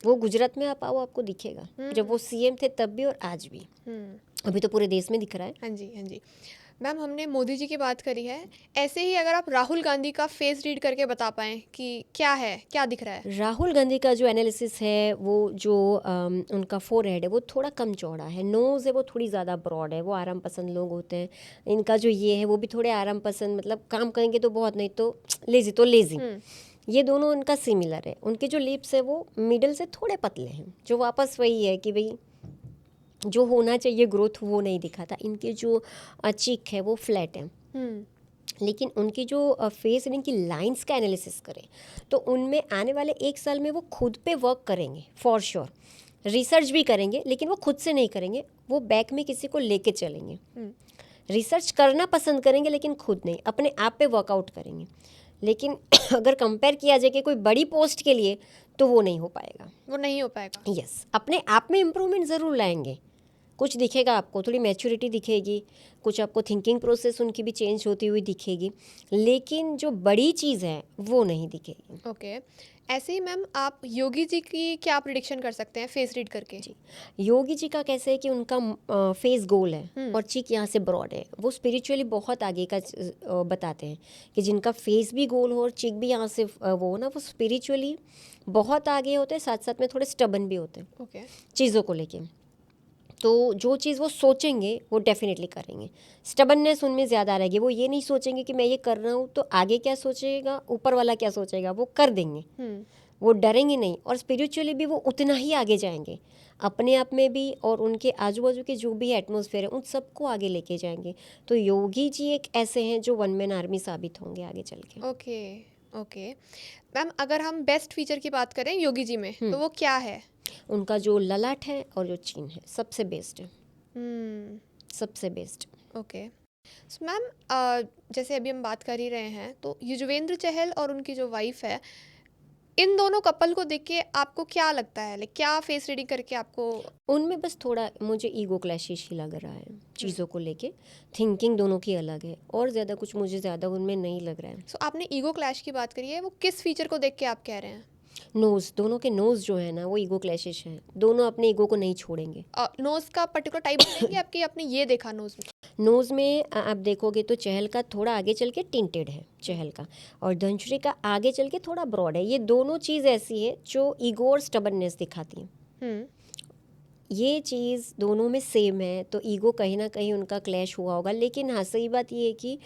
वो गुजरात में आप आओ, आपको दिखेगा। जब वो सीएम थे तब भी और आज भी, अभी तो पूरे देश में दिख रहा है। हाँ जी हाँ जी। मैम हमने मोदी जी की बात करी है, ऐसे ही अगर आप राहुल गांधी का फेस रीड करके बता पाएँ कि क्या है, क्या दिख रहा है? राहुल गांधी का जो एनालिसिस है वो जो उनका फोरहेड है वो थोड़ा कम चौड़ा है, नोज़ है वो थोड़ी ज़्यादा ब्रॉड है, वो आराम पसंद लोग होते हैं। इनका जो ये है वो भी थोड़े आराम पसंद, मतलब काम करेंगे तो बहुत, नहीं तो लेज़ी तो लेज़ी। हुँ, ये दोनों उनका सिमिलर है। उनके जो लिप्स है वो मिडल से थोड़े पतले हैं, जो वापस वही है कि भाई जो होना चाहिए ग्रोथ वो नहीं दिखाता। इनके जो चीक है वो फ्लैट है, हुँ, लेकिन उनकी जो फेस रीडिंग की लाइंस का एनालिसिस करें तो उनमें आने वाले 1 साल में वो खुद पे वर्क करेंगे फॉर श्योर। रिसर्च भी करेंगे लेकिन वो खुद से नहीं करेंगे, वो बैक में किसी को लेके चलेंगे। हुँ, रिसर्च करना पसंद करेंगे लेकिन खुद नहीं, अपने आप पे वर्कआउट करेंगे। लेकिन अगर कंपेयर किया जाए कि कोई बड़ी पोस्ट के लिए, तो वो नहीं हो पाएगा। वो नहीं हो पाएगा। यस, अपने आप में इम्प्रूवमेंट ज़रूर लाएंगे। कुछ दिखेगा आपको, थोड़ी मैच्योरिटी दिखेगी, कुछ आपको थिंकिंग प्रोसेस उनकी भी चेंज होती हुई दिखेगी, लेकिन जो बड़ी चीज़ है वो नहीं दिखेगी। ओके, ऐसे ही मैम आप योगी जी की क्या प्रेडिक्शन कर सकते हैं फेस रीड करके? जी, योगी जी का कैसे है कि उनका फेस गोल है हुँ, और चीक यहाँ से ब्रॉड है। वो स्पिरिचुअली बहुत आगे का बताते हैं कि जिनका फेस भी गोल हो और चीक भी यहाँ से वो हो ना, वो स्पिरिचुअली बहुत आगे होते हैं, साथ साथ में थोड़े स्टबन भी होते हैं ओके, चीज़ों को लेके। तो जो चीज़ वो सोचेंगे वो डेफिनेटली करेंगे। स्टबननेस उनमें ज़्यादा रहेगी, वो ये नहीं सोचेंगे कि मैं ये कर रहा हूँ तो आगे क्या सोचेगा, ऊपर वाला क्या सोचेगा, वो कर देंगे। हुँ, वो डरेंगे नहीं, और स्पिरिचुअली भी वो उतना ही आगे जाएंगे, अपने आप में भी और उनके आजू बाजू के जो भी एटमॉस्फेयर है उन सबको आगे लेके जाएंगे। तो योगी जी एक ऐसे हैं जो वन मैन आर्मी साबित होंगे आगे चल के। Okay, okay. मैम अगर हम बेस्ट फीचर की बात करें योगी जी में, तो वो क्या है? उनका जो ललाट है और जो चिन्ह है सबसे बेस्ट है, हुँ, सबसे बेस्ट। ओके। सो मैम जैसे अभी हम बात कर ही रहे हैं, तो युजवेंद्र चहल और उनकी जो वाइफ़ है, इन दोनों कपल को देख के आपको क्या लगता है? लाइक क्या फेस रीडिंग करके आपको उनमें बस थोड़ा मुझे ईगो क्लैशिश ही लग रहा है हुँ, चीज़ों को लेके। थिंकिंग दोनों की अलग है, और ज़्यादा कुछ मुझे ज़्यादा उनमें नहीं लग रहा है। सो आपने ईगो क्लैश की बात करी है, वो किस फीचर को देख के आप कह रहे हैं? नोज़, दोनों के नोज़ जो है ना वो ईगो क्लैशिश हैं, दोनों अपने ईगो को नहीं छोड़ेंगे। नोज़ का पर्टिकुलर टाइप बताएँगे आप कि आपने ये देखा नोज़ में? नोज़ में आप देखोगे तो चहल का थोड़ा आगे चल के टिंटेड है हुँ, चहल का, और धनश्री का आगे चल के थोड़ा ब्रॉड है। ये दोनों चीज़ ऐसी है जो ईगो और स्टबननेस दिखाती है। हुँ, ये चीज़ दोनों में सेम है, तो ईगो कहीं ना कहीं उनका क्लैश हुआ होगा। लेकिन हाँ, सही बात ये है कि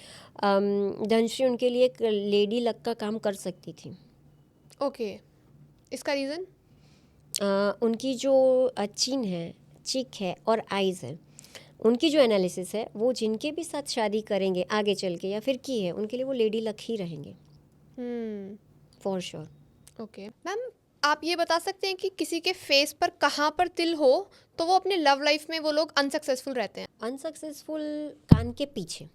धनश्री उनके लिए एक लेडी लक का काम कर सकती थी। ओके। इसका रीज़न? उनकी जो चिन है, चिक है और आइज़ है, उनकी जो एनालिसिस है वो जिनके भी साथ शादी करेंगे आगे चल के या फिर की है, उनके लिए वो लेडी लक ही रहेंगे हुँ, फॉर श्योर। ओके। मैम आप ये बता सकते हैं कि किसी के फेस पर कहाँ पर तिल हो, तो वो अपने लव लाइफ़ में वो लोग अनसक्सेसफुल रहते हैं? अनसक्सेसफुल कान के पीछे,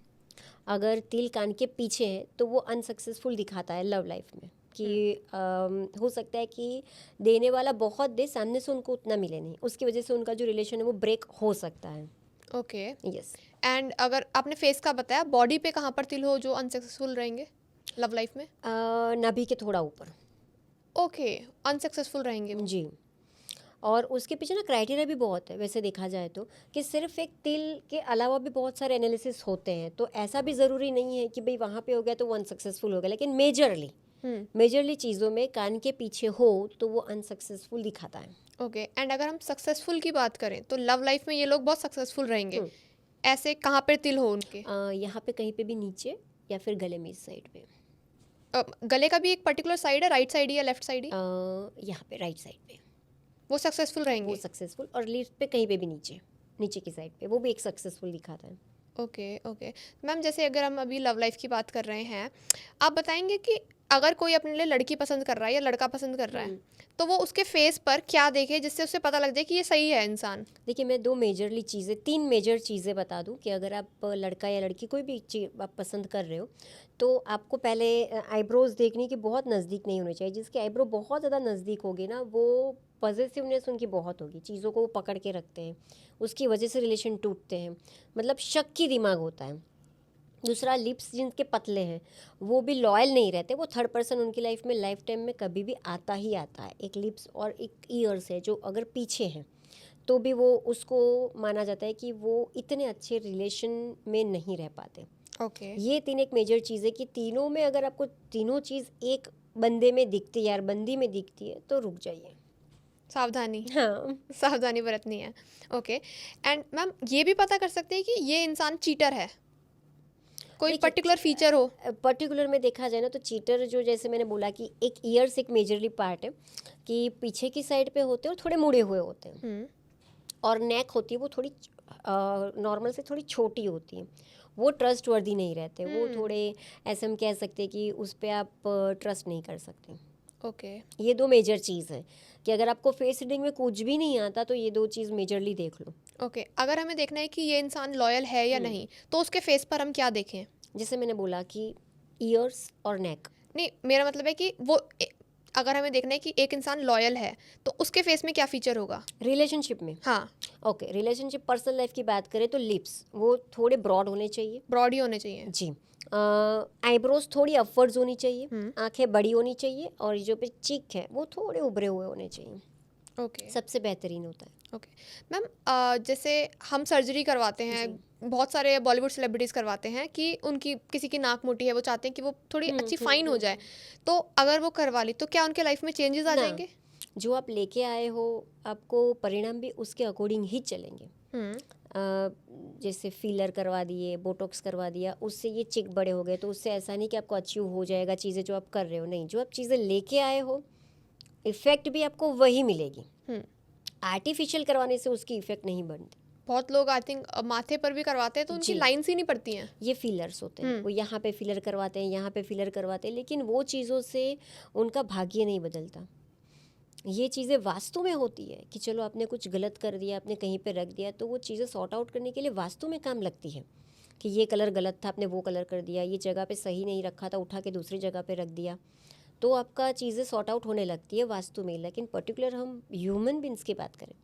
अगर तिल कान के पीछे है तो वो अनसक्सेसफुल दिखाता है लव लाइफ में कि हो सकता है कि देने वाला बहुत दे, सामने से उनको उतना मिले नहीं, उसकी वजह से उनका जो रिलेशन है वो ब्रेक हो सकता है। ओके। यस। एंड अगर आपने फेस का बताया, बॉडी पे कहाँ पर तिल हो जो अनसक्सेसफुल रहेंगे लव लाइफ़ में? नाभि के थोड़ा ऊपर। ओके, अनसक्सेसफुल रहेंगे वो। जी। और उसके पीछे ना क्राइटेरिया भी बहुत है वैसे देखा जाए तो, कि सिर्फ एक तिल के अलावा भी बहुत सारे एनालिसिस होते हैं, तो ऐसा भी ज़रूरी नहीं है कि भाई वहाँ पे हो गया तो वो अनसक्सेसफुल हो गया। लेकिन हुँ, मेजरली चीज़ों में कान के पीछे हो तो वो अनसक्सेसफुल दिखाता है। ओके। एंड अगर हम सक्सेसफुल की बात करें, तो लव लाइफ़ में ये लोग बहुत सक्सेसफुल रहेंगे। हम्म, ऐसे कहाँ पे तिल हो उनके? यहाँ पे कहीं पे भी नीचे, या फिर गले में इस साइड पे, गले का भी एक पर्टिकुलर साइड है, राइट साइड ही या लेफ्ट साइड ही? यहाँ पे राइट साइड पे वो सक्सेसफुल वो रहेंगे? सक्सेसफुल, और लिप्स पे कहीं पे भी नीचे, नीचे की साइड पे वो भी एक सक्सेसफुल दिखाता है। Okay, okay. मैम जैसे अगर हम अभी लव लाइफ़ की बात कर रहे हैं, आप बताएँगे कि अगर कोई अपने लिए लड़की पसंद कर रहा है या लड़का पसंद कर रहा है, हम्म, तो वो उसके फेस पर क्या देखे जिससे उसे पता लग जाए कि ये सही है इंसान? देखिए मैं तीन मेजर चीज़ें बता दूं कि अगर आप लड़का या लड़की कोई भी चीज आप पसंद कर रहे हो, तो आपको पहले आईब्रोज देखने की बहुत नज़दीक नहीं होनी चाहिए। जिसके आईब्रो बहुत ज़्यादा नज़दीक होगी ना, वो पॉजिटिवनेस उनकी बहुत होगी, चीज़ों को वो पकड़ के रखते हैं, उसकी वजह से रिलेशन टूटते हैं, मतलब शक की दिमाग होता है। दूसरा, लिप्स जिनके पतले हैं वो भी लॉयल नहीं रहते, वो थर्ड पर्सन उनकी लाइफ में लाइफ टाइम में कभी भी आता ही आता है। एक लिप्स और एक ईयर्स है जो अगर पीछे हैं तो भी वो उसको माना जाता है कि वो इतने अच्छे रिलेशन में नहीं रह पाते। ओके। ये 3 एक मेजर चीज़ है कि तीनों में अगर आपको तीनों चीज़ एक बंदे में दिखती है यार बंदी में दिखती है तो रुक जाइए। सावधानी, हाँ, सावधानी बरतनी है। ओके। एंड मैम ये भी पता कर सकते हैं कि ये इंसान चीटर है, कोई देखिए पर्टिकुलर फीचर हो? पर्टिकुलर में देखा जाए ना तो चीटर जो जैसे मैंने बोला कि एक ईयर्स एक मेजरली पार्ट है कि पीछे की साइड पे होते हैं और थोड़े मुड़े हुए होते हैं, हम्म। और नेक होती है वो थोड़ी नॉर्मल से थोड़ी छोटी होती है। वो ट्रस्ट वर्दी नहीं रहते, वो थोड़े ऐसे हम कह सकते हैं कि उस पर आप ट्रस्ट नहीं कर सकते। ओके। ये 2 मेजर चीज़ है कि अगर आपको फेस रीडिंग में कुछ भी नहीं आता तो ये 2 चीज़ मेजरली देख लो। ओके, अगर हमें देखना है कि ये इंसान लॉयल है या नहीं, तो उसके फेस पर हम क्या देखें? जैसे मैंने बोला कि ईयर्स और नेक। नहीं, मेरा मतलब है कि अगर हमें देखना है कि एक इंसान लॉयल है तो उसके फेस में क्या फीचर होगा? रिलेशनशिप में हाँ, ओके, रिलेशनशिप पर्सनल लाइफ की बात करें तो लिप्स वो थोड़े ब्रॉड होने चाहिए। ब्रॉड ही होने चाहिए। जी। आईब्रोज थोड़ी अपवर्ड्स होनी चाहिए, आंखें बड़ी होनी चाहिए, और ये जो पे चिक है वो थोड़े उभरे हुए होने चाहिए। ओके। सबसे बेहतरीन होता है। ओके मैम, जैसे हम सर्जरी करवाते हैं, बहुत सारे बॉलीवुड सेलिब्रिटीज़ करवाते हैं कि उनकी किसी की नाक मोटी है, वो चाहते हैं कि वो थोड़ी अच्छी फाइन हो जाए, तो अगर वो करवा ली तो क्या उनके लाइफ में चेंजेस आ ना, जाएंगे? जो आप लेके आए हो आपको परिणाम भी उसके अकॉर्डिंग ही चलेंगे। जैसे फिलर करवा दिए, बोटॉक्स करवा दिया, उससे ये चिक बड़े हो गए तो उससे ऐसा नहीं कि आपको अचीव हो जाएगा चीज़ें जो आप कर रहे हो। नहीं, जो आप चीज़ें लेके आए हो इफ़ेक्ट भी आपको वही मिलेगी। आर्टिफिशियल करवाने से उसकी इफ़ेक्ट नहीं बनती। बहुत लोग आई थिंक माथे पर भी करवाते हैं तो उनकी जी। लाइन्स ही नहीं पड़ती हैं। ये फिलर्स होते हैं, वो यहाँ पे फिलर करवाते हैं, यहाँ पे फिलर करवाते हैं, लेकिन वो चीज़ों से उनका भाग्य नहीं बदलता। ये चीज़ें वास्तु में होती है कि चलो आपने कुछ गलत कर दिया, आपने कहीं पे रख दिया, तो वो चीज़ें सॉर्ट आउट करने के लिए वास्तु में काम लगती है कि ये कलर गलत था, आपने वो कलर कर दिया, ये जगह पे सही नहीं रखा था, उठा के दूसरी जगह पे रख दिया, तो आपका चीज़ें सॉर्ट आउट होने लगती है वास्तु में। लेकिन पर्टिकुलर हम ह्यूमन बींग्स की बात करें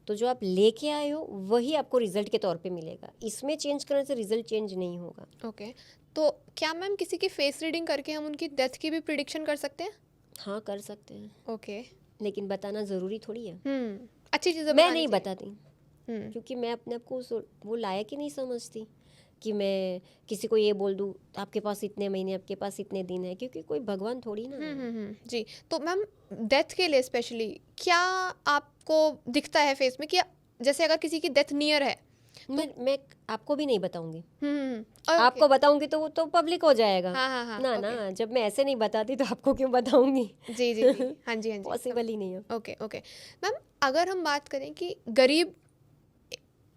तो जो आप लेके आए हो वही आपको रिजल्ट के तौर पे मिलेगा, इसमें चेंज करने से रिजल्ट चेंज नहीं होगा। ओके, तो क्या मैम किसी की फेस रीडिंग करके हम उनकी डेथ की भी प्रिडिक्शन कर सकते हैं? हाँ, कर सकते हैं, ओके। लेकिन बताना ज़रूरी थोड़ी है। अच्छी चीज़ें मैं बतानी नहीं चाहिए। बताती क्योंकि मैं अपने आप को वो लायक ही नहीं समझती कि मैं किसी को ये बोल दूँ आपके पास इतने महीने, आपके पास इतने दिन है, क्योंकि कोई भगवान थोड़ी ना है। जी, तो मैम डेथ के लिए स्पेशली क्या आपको दिखता है फेस में कि जैसे अगर किसी की डेथ नियर है मैं आपको भी नहीं बताऊंगी। और आपको बताऊंगी तो वो तो पब्लिक हो जाएगा। हाँ हाँ हाँ, ना ओके। ना, जब मैं ऐसे नहीं बताती तो आपको क्यों बताऊंगी। जी जी जी, हाँ जी हाँ जी, पॉसिबल ही नहीं है। Okay okay. मैम अगर हम बात करें कि गरीब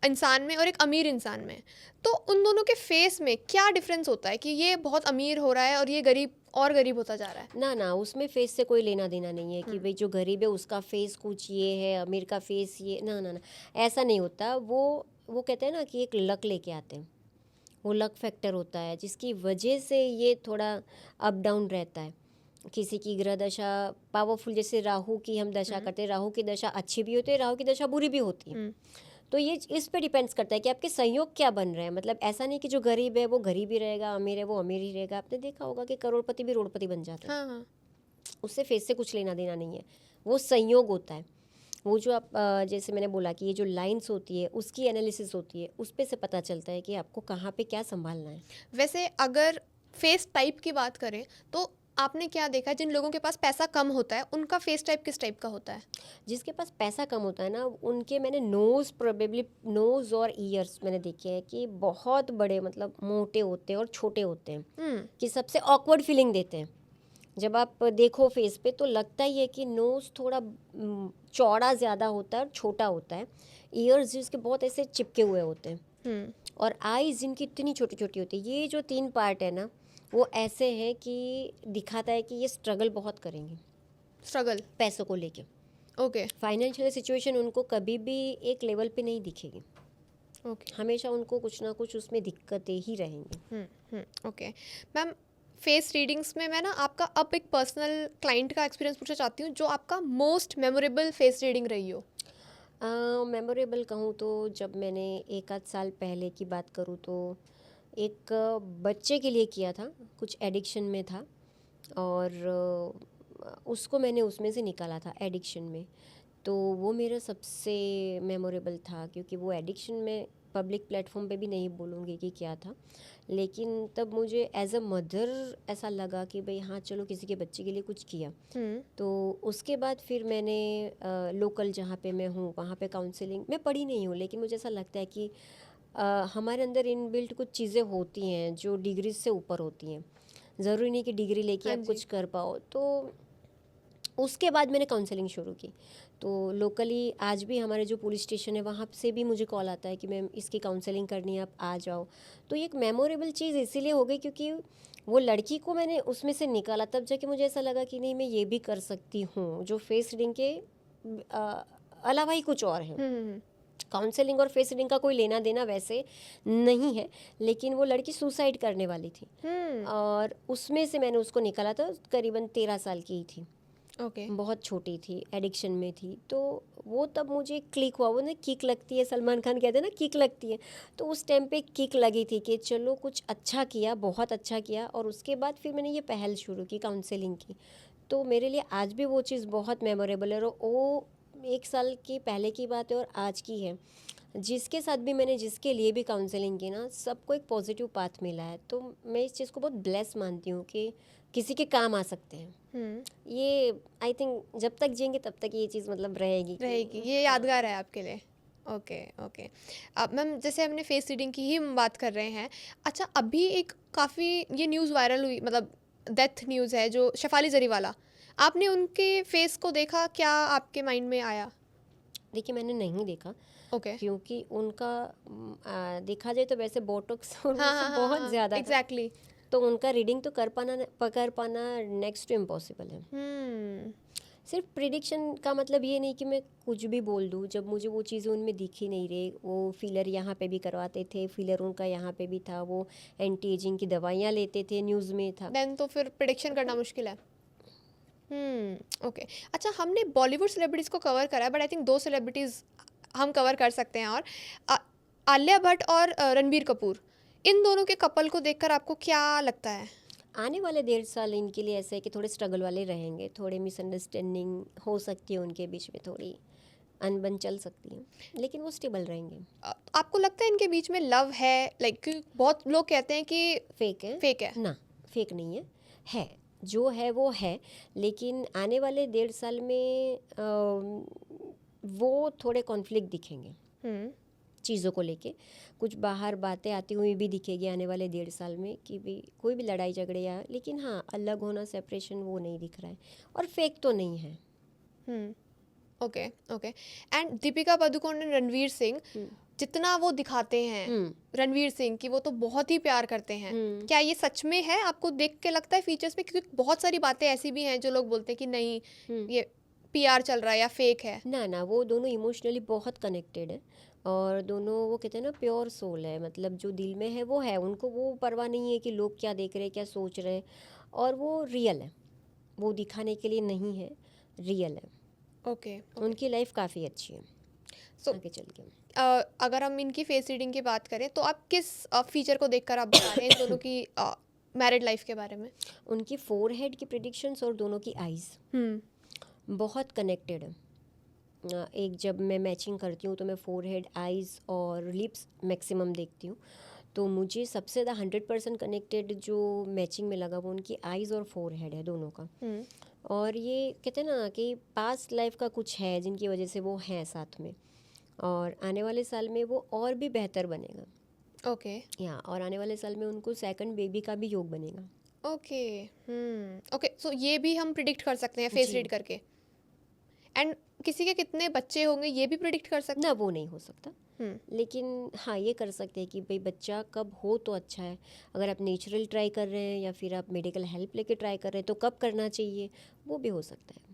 इंसान में और एक अमीर इंसान में, तो उन दोनों के फेस में क्या डिफरेंस होता है कि ये बहुत अमीर हो रहा है और ये गरीब और गरीब होता जा रहा है? ना ना, उसमें फेस से कोई लेना देना नहीं है कि भाई जो गरीब है उसका फेस कुछ ये है, अमीर का फेस ये, ना ना ना, ऐसा नहीं होता। वो कहते हैं ना कि एक लक लेके आते हैं, वो लक फैक्टर होता है जिसकी वजह से ये थोड़ा अप डाउन रहता है। किसी की ग्रह दशा पावरफुल, जैसे राहु की हम दशा करते हैं, राहु की दशा अच्छी भी होती है, राहु की दशा बुरी भी होती है। तो ये इस पे डिपेंड्स करता है कि आपके संयोग क्या बन रहे हैं। मतलब ऐसा नहीं कि जो गरीब है वो गरीब ही रहेगा, अमीर है वो अमीर ही रहेगा। आपने देखा होगा कि करोड़पति भी रोड़पति बन जाते हैं। हाँ हाँ। उससे फेस से कुछ लेना देना नहीं है, वो संयोग होता है। वो जो आप जैसे मैंने बोला कि ये जो लाइंस होती है उसकी एनालिसिस होती है, उस पे से पता चलता है कि आपको कहाँ पे क्या संभालना है। वैसे अगर फेस टाइप की बात करें तो आपने क्या देखा है, जिन लोगों के पास पैसा कम होता है उनका फेस टाइप किस टाइप का होता है? जिसके पास पैसा कम होता है ना उनके मैंने नोज़, प्रोबेबली नोज़ और ईयर्स मैंने देखे हैं कि बहुत बड़े, मतलब मोटे होते हैं और छोटे होते हैं, कि सबसे ऑकवर्ड फीलिंग देते हैं। जब आप देखो फेस पे तो लगता ही है कि नोज़ थोड़ा चौड़ा ज़्यादा होता है और छोटा होता है, ईयर्स जिसके बहुत ऐसे चिपके हुए होते हैं, और आईज जिनकी इतनी छोटी छोटी होती है। ये जो 3 पार्ट है ना वो ऐसे हैं कि दिखाता है कि ये स्ट्रगल बहुत करेंगे स्ट्रगल, पैसों को लेके। ओके फाइनेंशियल सिचुएशन उनको कभी भी एक लेवल पे नहीं दिखेगी, ओके हमेशा उनको कुछ ना कुछ उसमें दिक्कतें ही रहेंगी। ओके। मैम फेस रीडिंग्स में मैं ना आपका अब एक पर्सनल क्लाइंट का एक्सपीरियंस पूछना चाहती हूँ, जो आपका मोस्ट मेमोरेबल फेस रीडिंग रही हो। मेमोरेबल कहूँ तो जब मैंने 1 आध साल पहले की बात करूँ तो एक बच्चे के लिए किया था, कुछ एडिक्शन में था, और उसको मैंने उसमें से निकाला था एडिक्शन में। तो वो मेरा सबसे मेमोरेबल था, क्योंकि वो एडिक्शन में पब्लिक प्लेटफॉर्म पे भी नहीं बोलूँगी कि क्या था, लेकिन तब मुझे एज अ मदर ऐसा लगा कि भाई हाँ चलो किसी के बच्चे के लिए कुछ किया। तो उसके बाद फिर मैंने लोकल जहाँ पे मैं हूँ वहाँ पे काउंसलिंग मैं पढ़ी नहीं हूँ, लेकिन मुझे ऐसा लगता है कि हमारे अंदर इनबिल्ट कुछ चीज़ें होती हैं जो डिग्री से ऊपर होती हैं। ज़रूरी नहीं कि डिग्री लेके हाँ आप जी। कुछ कर पाओ। तो उसके बाद मैंने काउंसलिंग शुरू की। तो लोकली आज भी हमारे जो पुलिस स्टेशन है वहाँ से भी मुझे कॉल आता है कि मैम इसकी काउंसलिंग करनी है, आप आ जाओ। तो ये एक मेमोरेबल चीज़ इसीलिए हो गई क्योंकि वो लड़की को मैंने उसमें से निकाला, तब जाके मुझे ऐसा लगा कि नहीं मैं ये भी कर सकती हूँ, जो फेस रीडिंग के अलावा ही कुछ और है। काउंसलिंग और फेस रीडिंग का कोई लेना देना वैसे नहीं है, लेकिन वो लड़की सुसाइड करने वाली थी और उसमें से मैंने उसको निकाला था। करीबन 13 साल की ही थी, ओके। बहुत छोटी थी, एडिक्शन में थी। तो वो तब मुझे क्लिक हुआ, वो ना किक लगती है, सलमान खान कहते हैं ना किक लगती है, तो उस टाइम पे किक लगी थी कि चलो कुछ अच्छा किया, बहुत अच्छा किया। और उसके बाद फिर मैंने ये पहल शुरू की काउंसलिंग की। तो मेरे लिए आज भी वो चीज़ बहुत मेमोरेबल है। और वो 1 साल की पहले की बात है और आज की है। जिसके साथ भी मैंने जिसके लिए भी काउंसलिंग की ना, सबको एक पॉजिटिव पाथ मिला है। तो मैं इस चीज़ को बहुत ब्लेस मानती हूँ कि किसी के काम आ सकते हैं। ये आई थिंक जब तक जिएंगे तब तक ये चीज़ मतलब रहेगी रहेगी, ये हाँ। यादगार है आपके लिए। Okay okay. अब मैम जैसे हमने फेस रीडिंग की ही हम बात कर रहे हैं, अच्छा अभी एक काफ़ी ये न्यूज़ वायरल हुई, मतलब डेथ न्यूज़ है जो शेफाली जरीवाला, आपने उनके फेस को देखा, क्या आपके माइंड में आया? देखिए मैंने नहीं देखा, ओके। क्योंकि उनका देखा जाए तो वैसे बोटॉक्स उनमें हाँ से हाँ हाँ बहुत हाँ, ज़्यादा था। एग्जैक्टली। तो उनका रीडिंग तो कर पाना नेक्स्ट टू इम्पॉसिबल है। सिर्फ प्रिडिक्शन का मतलब ये नहीं कि मैं कुछ भी बोल दूँ, जब मुझे वो चीज़ें उनमें दिख ही नहीं रही। वो फिलर यहाँ पे भी करवाते थे, फिलर उनका यहाँ पे भी था, वो एंटी एजिंग की दवाइयाँ लेते थे, न्यूज़ में था। देन तो फिर प्रिडिक्शन करना मुश्किल है। ओके। अच्छा हमने बॉलीवुड सेलिब्रिटीज़ को कवर करा है, बट आई थिंक 2 सेलिब्रिटीज़ हम कवर कर सकते हैं, और आ- आलिया भट्ट और रणबीर कपूर, इन दोनों के कपल को देखकर आपको क्या लगता है? आने वाले 1.5 साल इनके लिए ऐसे है कि थोड़े स्ट्रगल वाले रहेंगे, थोड़े मिसअंडरस्टैंडिंग हो सकती है उनके बीच में, थोड़ी अनबन चल सकती है, लेकिन वो स्टेबल रहेंगे। आपको लगता है इनके बीच में लव है? लाइक बहुत लोग कहते हैं कि फेक है? फेक है। ना, फेक नहीं है जो है वो है। लेकिन आने वाले 1.5 साल में वो थोड़े कॉन्फ्लिक्ट दिखेंगे चीज़ों को लेके। कुछ बाहर बातें आती हुई भी दिखेगी आने वाले 1.5 साल में कि भी कोई भी लड़ाई झगड़े या, लेकिन हाँ अलग होना, सेपरेशन, वो नहीं दिख रहा है। और फेक तो नहीं है। Okay okay. And Deepika Padukone और रणवीर सिंह, जितना वो दिखाते हैं रणवीर सिंह की, वो तो बहुत ही प्यार करते हैं, क्या ये सच में है? आपको देख के लगता है फीचर्स में? क्योंकि बहुत सारी बातें ऐसी भी हैं जो लोग बोलते हैं कि नहीं ये पीआर चल रहा है या फेक है। ना, वो दोनों इमोशनली बहुत कनेक्टेड है। और दोनों, वो कहते हैं ना, प्योर सोल है। मतलब जो दिल में है वो है, उनको वो परवाह नहीं है कि लोग क्या देख रहे हैं, क्या सोच रहे हैं। और वो रियल है, वो दिखाने के लिए नहीं है, रियल है। ओके। उनकी लाइफ काफ़ी अच्छी है सो आगे चल के। अगर हम इनकी फेस रीडिंग की बात करें तो आप किस फीचर को देखकर आप बता रहे हैं इन दोनों की मैरिड लाइफ के बारे में? उनकी फोरहेड की प्रिडिक्शंस और दोनों की आइज़ बहुत कनेक्टेड है। एक जब मैं मैचिंग करती हूँ तो मैं फोरहेड, आइज़ और लिप्स मैक्सिमम देखती हूँ। तो मुझे सबसे ज़्यादा 100% कनेक्टेड जो मैचिंग में लगा वो उनकी आइज़ और फोरहेड है, दोनों का। और ये कहते हैं ना कि पास्ट लाइफ का कुछ है जिनकी वजह से वो हैं साथ में, और आने वाले साल में वो और भी बेहतर बनेगा। ओके और आने वाले साल में उनको सेकंड बेबी का भी योग बनेगा। ओके। ओके, सो ये भी हम प्रिडिक्ट कर सकते हैं फेस जी। रीड करके? एंड किसी के कितने बच्चे होंगे ये भी प्रिडिक्ट कर सकते ना, वो नहीं हो सकता। हैं? लेकिन हाँ ये कर सकते हैं कि भाई बच्चा कब हो तो अच्छा है। अगर आप नेचुरल ट्राई कर रहे हैं या फिर आप मेडिकल हेल्प लेके ट्राई कर रहे हैं तो कब करना चाहिए, वो भी हो सकता है।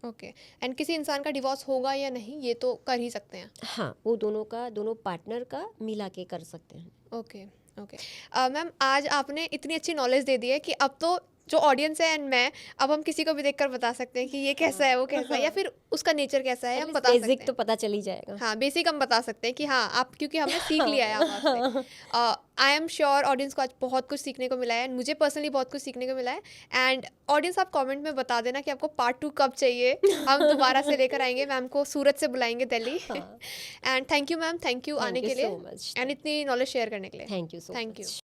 ओके। एंड किसी इंसान का डिवोर्स होगा या नहीं ये तो कर ही सकते हैं? हाँ, वो दोनों पार्टनर का मिला के कर सकते हैं। Okay okay. मैम आज आपने इतनी अच्छी नॉलेज दे दी है कि अब तो जो ऑडियंस है एंड मैं, अब हम किसी को भी देखकर बता सकते हैं कि ये कैसा है, वो कैसा है, या फिर उसका नेचर कैसा है, हम बता सकते बेसिक हैं। तो पता चल ही जाएगा। हाँ, बेसिक हम बता सकते हैं कि हाँ आप, क्योंकि हमने सीख लिया है अब आपसे। आई एम श्योर ऑडियंस को आज बहुत कुछ सीखने को मिला है, मुझे पर्सनली बहुत कुछ सीखने को मिला है। एंड ऑडियंस, आप कमेंट में बता देना कि आपको पार्ट 2 कब चाहिए, हम दोबारा से लेकर आएंगे, मैम को सूरत से बुलाएंगे दिल्ली। हाँ, and thank you ma'am, thank you आने थैंक यू के लिए सो मच। एंड इतनी नॉलेज शेयर करने के लिए। Thank you so thank you. Much.